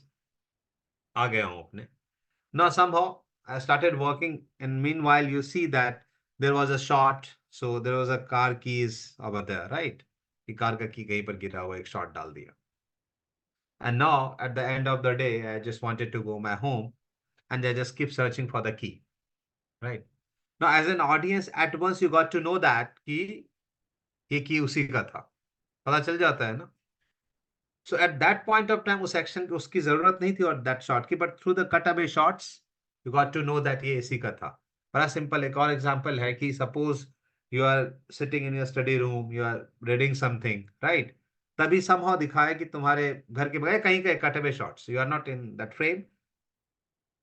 आ गया हूँ अपने. Now somehow I started working, and meanwhile you see that there was a shot, so there was a car keys over there, right? कि कार का की कहीं पर गिरा हुआ, एक shot डाल दिया. And now at the end of the day I just wanted to go my home and I just keep searching for the key, right? Now as an audience at once you got to know that कि ये की उसी का था, पता चल जाता है ना. So at that point of time उस एक्शन की उसकी जरूरत नहीं थी और that shot की, but through the cutaway shots you got to know that ये इसी का था. बड़ा सिंपल एक और एग्जांपल है कि suppose you are sitting in your study room, you are reading something, right? तभी somehow दिखाया कि तुम्हारे घर के बगैर कहीं के cut away shots, you are not in that frame,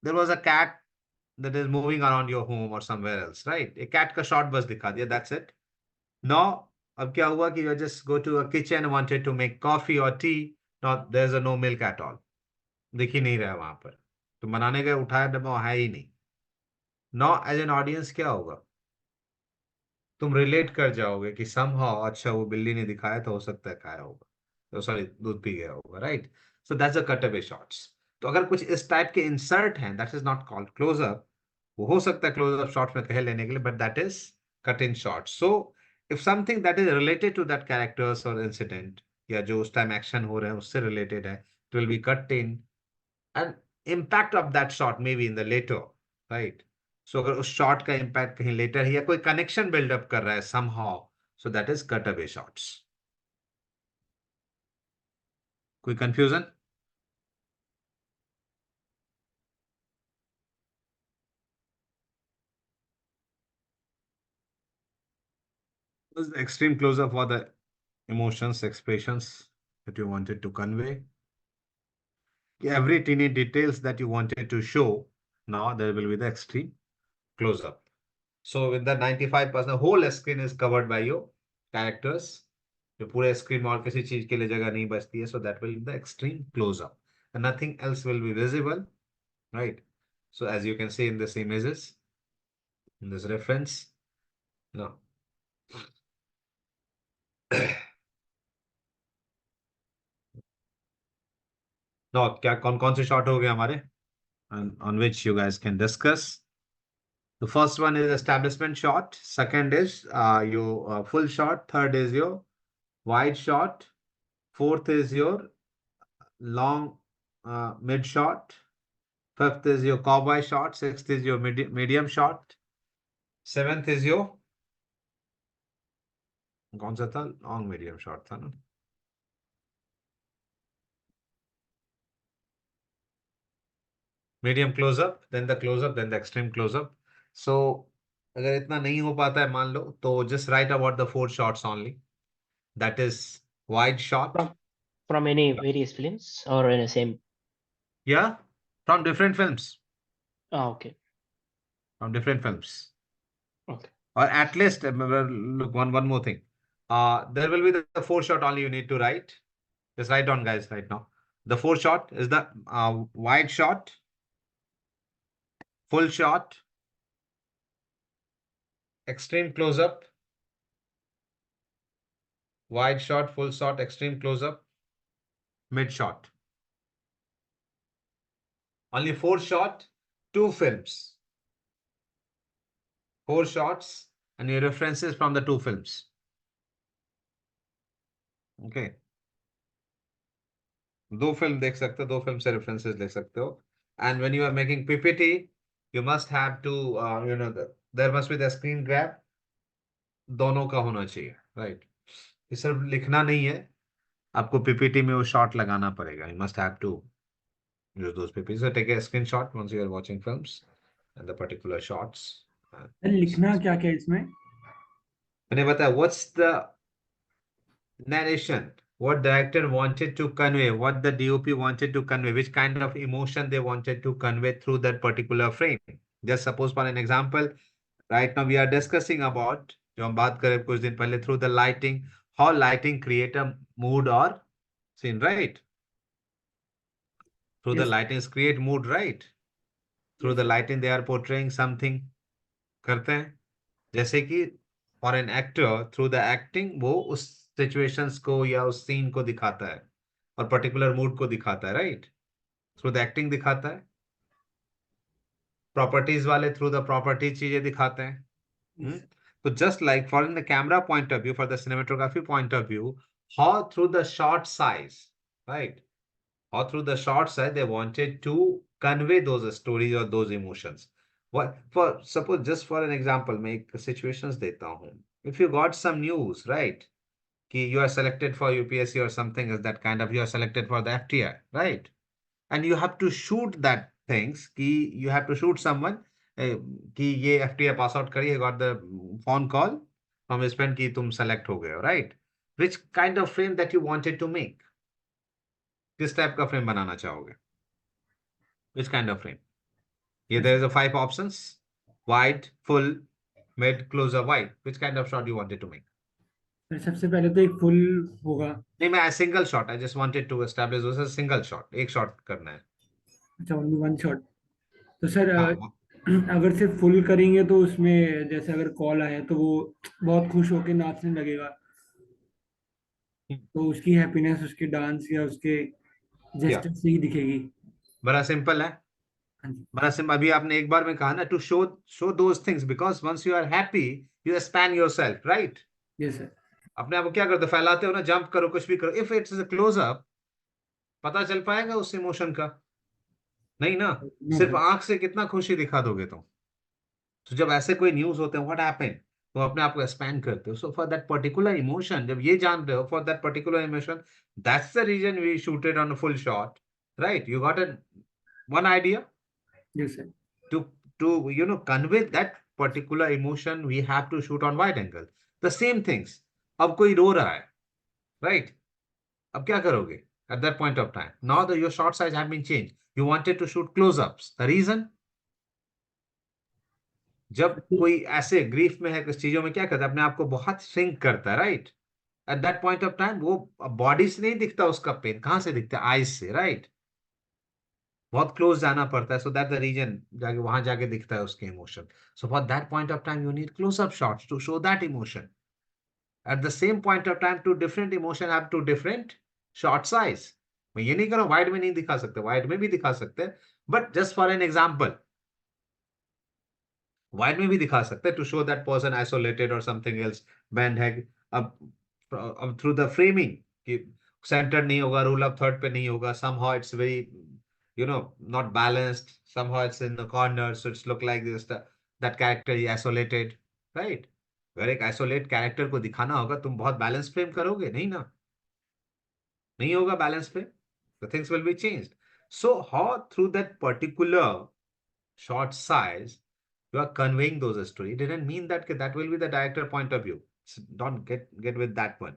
there was a cat that is moving around your home or somewhere else, right? A cat का shot बस दिखा दिया, that's it. Now, अब क्या हुआ कि you just go to a kitchen, wanted to make coffee or tea, now there's a no milk at all. दिख ही नहीं रहा है वहां पर, तो बनाने गए, उठाया डब्बा, है ही नहीं. Now, as an audience क्या होगा, तुम रिलेट कर जाओगे कि समहाउ अच्छा वो बिल्ली ने दिखाया तो हो सकता है खाया होगा, तो सॉरी दूध पी गया होगा, right? So that's a cut away shots. तो अगर कुछ इस टाइप के इंसर्ट हैं, that is not called closeup. वो हो सकता है क्लोजअप शॉट्स में कहे लेने के लिए, but that is cut in shot. So if something that is related to that characters और इंसिडेंट, या जो उस टाइम एक्शन हो रहे हैं उससे रिलेटेड है, it will be cut in, and impact of that shot may be in the later, right? So अगर उस शॉट का इम्पैक्ट कहीं लेटर है या कोई कनेक्शन बिल्डअप कर रहा है somehow, so that is cut away shots. कोई confusion? Was the extreme close-up for the emotions, expressions that you wanted to convey. Every teeny details that you wanted to show, now there will be the extreme close-up. So with the 95%, the whole screen is covered by your characters. जो पूरे screen में और किसी चीज के लिए जगह नहीं बचती है, so that will be the extreme close-up, and nothing else will be visible, right? So as you can see in this images, in this reference, no. No, क्या कौन कौन से शॉट हो गए हमारे, on which you guys can discuss. The first one is establishment shot. Second is your full shot. Third is your wide shot. Fourth is your long mid shot. Fifth is your cowboy shot. Sixth is your medium shot. Seventh is your कौन सा था, long medium shot था ना. Medium close up, then the close up, then the extreme close up. So अगर इतना नहीं हो पाता है मान लो, तो just right about the 4 shots only. That is wide shot. From any various films or in the same? Yeah, from different films. Okay. From different films. Okay. Or at least, look, one more thing. There will be the 4 shot only you need to write. Just write down, guys, right now. The 4 shot is the wide shot, full shot, extreme close up, wide shot, full shot, extreme close up, mid shot. Only 4 shot, 2 films. 4 shots and your references from the 2 films. Okay. 2 film देख सकते हो, 2 film से references ले सकते हो. And when you are making PPT, you must have to, there must be the screen grab. दोनों का होना चाहिए, right? ये सिर्फ लिखना नहीं है, आपको PPT में वो shot लगाना पड़ेगा. You must have to use those PPT. So take a screenshot once you are watching films and the particular shots. लिखना क्या क्या इसमें? मैंने बताया, what's the narration, what director wanted to convey, what the DOP wanted to convey, which kind of emotion they wanted to convey through that particular frame. Just suppose for an example, right now we are discussing about, जो हम बात करें कुछ दिन पहले, through the lighting, how lighting create a mood or scene, right? Through the Yes. lightings create mood, right? Through Yes, the sir. lighting they are portraying something, करते हैं. जैसे कि for an actor, through the acting वो उस situations को या उस scene को दिखाता है और पर्टिकुलर मूड को दिखाता है, राइट? थ्रू द एक्टिंग दिखाता है. प्रॉपर्टीज वाले थ्रू द प्रॉपर्टी चीजें दिखाते हैं. Yes. तो just like for in the camera point of view, for the cinematography point of view, how through the shot size, right, how through the shot size they wanted to convey those stories और those emotions. For suppose, just for an example, मैं एक situations देता हूँ. If you got some news, right, कि you are selected for UPSC or something is that kind of, you are selected for the FTI, right? And you have to shoot that things, कि you have to shoot someone, कि ये FTI pass out करी, got the phone call from his friend कि तुम select हो गए हो, right? which kind of frame that you wanted to make. किस टाइप का फ्रेम बनाना चाहोगे? Which kind of frame? Here there is a 5 options: wide, full, mid, closer, wide. Which kind of shot you wanted to make? Sir सबसे पहले तो एक full होगा। नहीं, मैं single shot, I just wanted to establish this is single shot, एक shot करना है। अच्छा, ओनली वन शॉट। तो सर हाँ, अगर सिर्फ फुल करेंगे तो उसमें जैसे अगर कॉल आए तो वो बहुत खुश होकर नाचने लगेगा, तो उसकी हैप्पीनेस उसके डांस या उसके क्या जेस्चर से ही दिखेगी। बड़ा सिंपल है, हाँ जी। बड़ा सिंपल। अभी आपने एक बार में कहा ना, to show those things, because once you are happy you expand yourself, right? Yes sir. अपने आप को क्या करते हो, फैलाते हो ना, जंप करो, कुछ भी करो। If it's a close up, पता चल पाएगा उस इमोशन का? नहीं ना। नो सिर्फ सर। आंख से कितना खुशी दिखा दोगे तुम। तो जब ऐसे कोई न्यूज होते हैं, व्हाट हैपेंड, तो अपने आप को एक्सपैंड करते हो। So for that particular emotion, जब ये जान रहे हो, for that particular emotion, that's the reason we shooted on a full shot, right? You got an one idea? Yes sir. To convey that particular emotion, we have to shoot on wide angle. The same things. अब कोई रो रहा है, right? अब क्या करोगे at that point of time? Now your shot size have been changed. You wanted to shoot close-ups. The reason? जब कोई ऐसे ग्रीफ में है, कुछ चीजों में, क्या करता है, अपने आप को बहुत श्रिंक करता है, right? At that point of time वो बॉडी से नहीं दिखता, उसका पेन कहां से दिखता है? आईज से, राइट? बहुत क्लोज जाना पड़ता है, सो दैट द रीजन, जाके वहां जाके दिखता है उसके emotion. So for that point of time you need close up shots to show that emotion. At the same point of time, two different emotion have two different shot size. मैं ये नहीं कर रहा हूं वाइड में नहीं दिखा सकते, वाइड में भी दिखा सकते हैं, but just for an example, wide में भी दिखा सकते हैं to show that person isolated और समथिंग एल्स, बैंड है। अब थ्रू द फ्रेमिंग कि सेंटर नहीं होगा, रूल ऑफ थर्ड पे नहीं होगा, somehow it's very not balanced, somehow it's in the corner, so it's look like this, that character is isolated, right? अगर एक आइसोलेट कैरेक्टर को दिखाना होगा, तुम बहुत बैलेंस फ्रेम करोगे नहीं ना, नहीं होगा balance frame, the things will be changed. So how through that particular short size you are conveying those stories. It didn't mean that that will be the director point of view. So don't get with that one.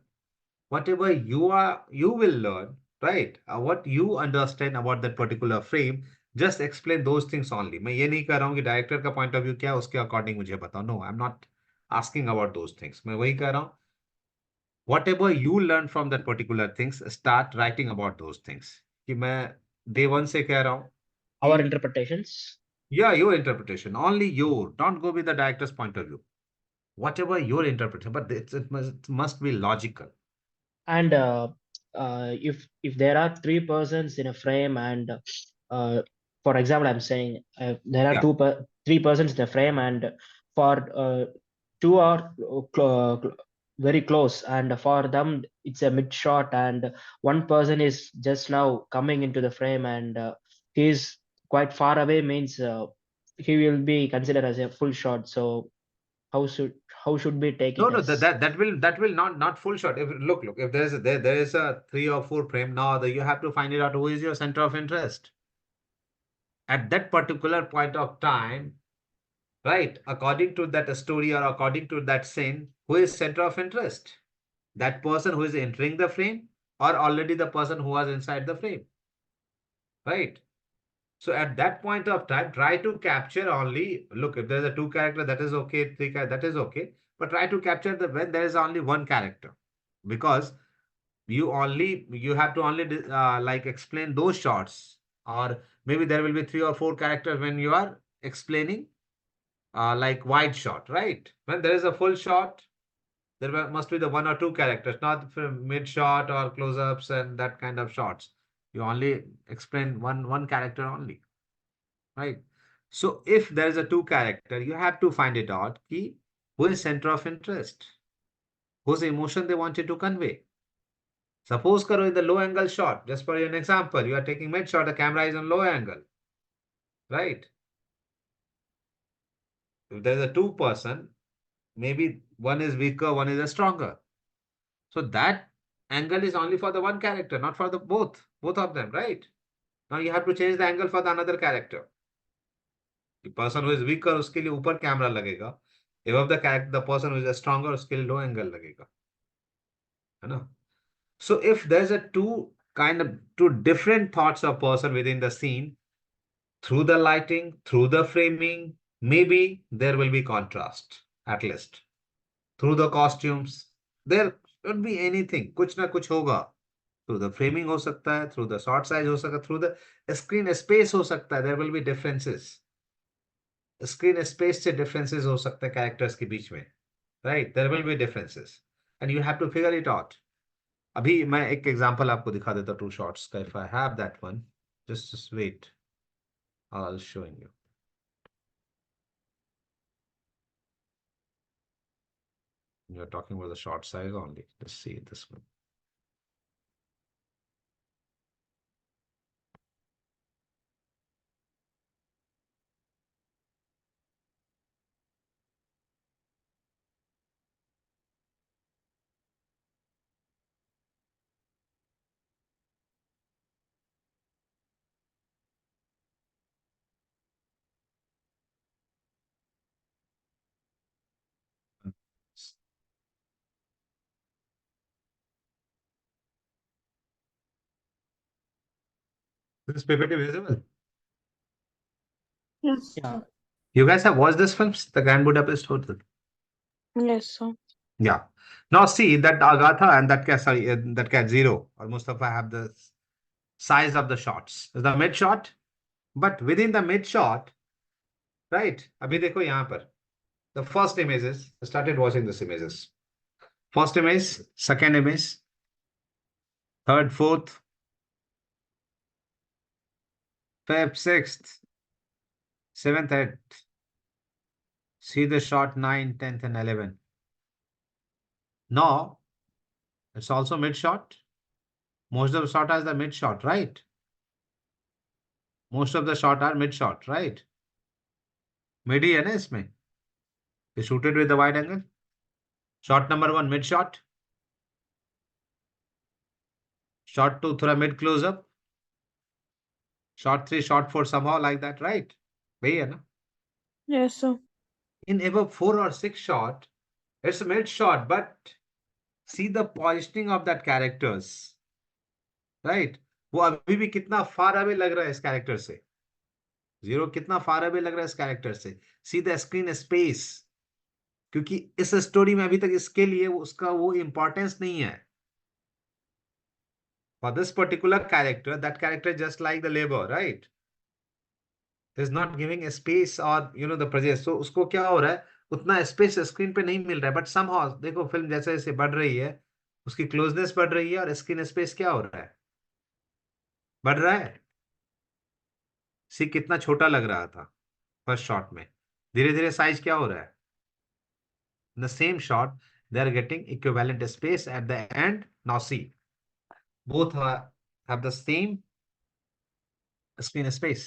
Whatever you will learn, right? What you understand about that particular frame, just explain those things only. मैं ये नहीं कर रहा हूँ कि director का point of view क्या है, उसके अकॉर्डिंग मुझे बताओ। No, I am not asking about those things. मैं वही कह रहा हूँ, whatever you learn from that particular things, start writing about those things. कि मैं day one से कह रहा हूँ, Our interpretations. yeah, your interpretation, only your, don't go with the director's point of view. Whatever your interpretation, but it must be logical. And if there are three persons in a frame, and for example, I'm saying there are Yeah. three persons in a frame, and for two are very close, and for them it's a mid shot, and one person is just now coming into the frame, and he is quite far away, means he will be considered as a full shot. So how should how should we take No, it no, as? that will not full shot. If look, if there is a 3 or 4 frame, now you have to find it out who is your center of interest at that particular point of time, right? According to that story or according to that scene, who is center of interest? That person who is entering the frame, or already the person who was inside the frame, right? So at that point of time, try to capture only, look, if there's a 2 character, that is okay, 3 character, that is okay. But try to capture when there is only 1 character. Because you have to only like explain those shots. Or maybe there will be 3 or 4 characters when you are explaining like wide shot, right? When there is a full shot, there must be the 1 or 2 characters, not mid shot or close-ups and that kind of shots. You only explain one character only. Right. So if there is a 2 character, you have to find it out key who is center of interest, whose emotion they wanted to convey. Suppose karo in the low angle shot, just for an example, you are taking mid shot, the camera is on low angle, right? If there is a 2 person, maybe one is weaker, one is a stronger. So that angle is only for the one character, not for the both of them, right? Now you have to change the angle for the another character. The person who is weaker, उसके लिए ऊपर camera लगेगा. Above the person who is stronger, उसके लिए low angle लगेगा. है ना? So if there's a two different thoughts of person within the scene, through the lighting, through the framing, maybe there will be contrast at least. Through the costumes, there could be anything, कुछ ना कुछ होगा. Through the framing हो सकता है, through the shot size हो सकता है, through the screen space हो सकता है. There will be differences. Screen space से differences हो सकते हैं characters के बीच में. Right? There will be differences. And you have to figure it out. अभी मैं एक एग्जांपल आपको दिखा देता टू शॉट्स का. If I have that one, just wait, I will showing you. You are talking about the short size only. Let's see this one. This PPT visible? Yes, Yeah. sir. You guys have watched this film, The Grand Budapest Hotel? Yes, sir. Yeah. Now see that Agatha and that cat, sorry, that cat Zero or Mustafa have the size of the shots. Is the mid shot, but within the mid shot, right? अभी देखो यहाँ पर. The first images. I started watching these images. First image, second image, third, fourth, fifth, sixth, seventh, eighth. See the shot 9, 10th, and 11. Now, it's also mid shot. Most of the shot is the mid shot, right? Most of the shot are mid shot, right? Mid ही है ना इसमें. They shooted with the wide angle. Shot number 1 mid shot. Shot 2 थोड़ा mid close up. Shot 3, shot 4 somehow like that, right? वही है ना? Yes, sir. In above 4 or 6 shot, it's a mid shot, but see the positioning of that characters, right? वो अभी भी कितना far away लग रहा है इस character से. जीरो कितना फार अवे लग रहा है इस कैरेक्टर से. See the screen space. क्योंकि इस स्टोरी में अभी तक इसके लिए उसका वो इंपॉर्टेंस नहीं है. For this particular character, that character just like the labour, right, is not giving space और द प्रेजेंस. सो उसको क्या हो रहा है, उतना स्पेस स्क्रीन पे नहीं मिल रहा है. बट समहाउ देखो फिल्म जैसे जैसे बढ़ रही है, उसकी क्लोजनेस बढ़ रही है और स्क्रीन स्पेस क्या हो रहा है, बढ़ रहा है. सी कितना छोटा लग रहा था फर्स्ट शॉट में, धीरे धीरे साइज क्या हो रहा है. In the same shot, they are getting equivalent space at the end. Now see, both have the same screen space.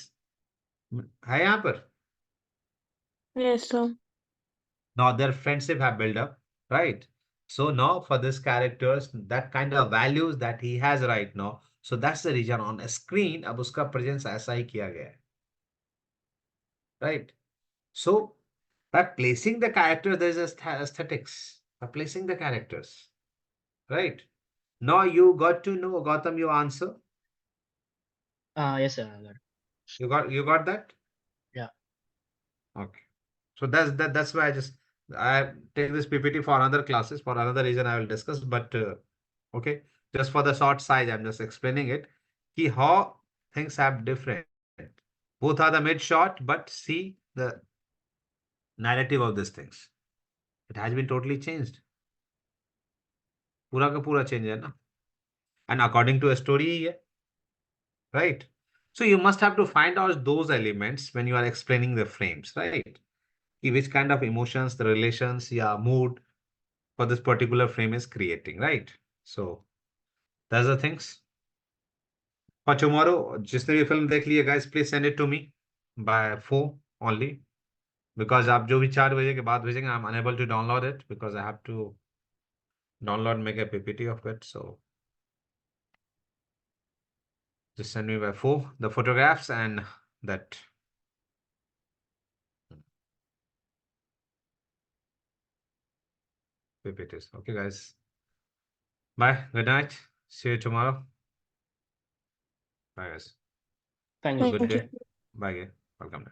है यहाँ पर. Yes, sir. Now their friendship have built up, right? So now for this characters, that kind of values that he has right now. So that's the reason on a screen अब उसका presence ऐसा ही किया गया है, right? So by placing the character, there is aesthetics. By placing the characters, right? Now you got to know, Gautam, your answer. Yes, sir. I got it. You got that? Yeah. Okay. So that's why I take this PPT for another classes. For another reason I will discuss. But okay, just for the short size, I'm just explaining it. Ki how things have different. Both are the mid shot, but see the narrative of these things. It has been totally changed. पूरा का पूरा change है ना. And according to a story ही है, right? So you must have to find out those elements when you are explaining the frames, right? Which kind of emotions, the relations, yeah, mood for this particular frame is creating, right? So that's the things. For tomorrow, जिसने भी film देख लिया, guys, please send it to me by 4 only. Because आप जो भी 4 बजे के बाद भेजेंगे, I'm unable to download it because I have to download, make a PPT of it. So just send me by 4 the photographs and that PPTs. Okay, guys. Bye. Good night. See you tomorrow. Bye, guys. Thank Have you a so good much. day. Bye, guys. Welcome.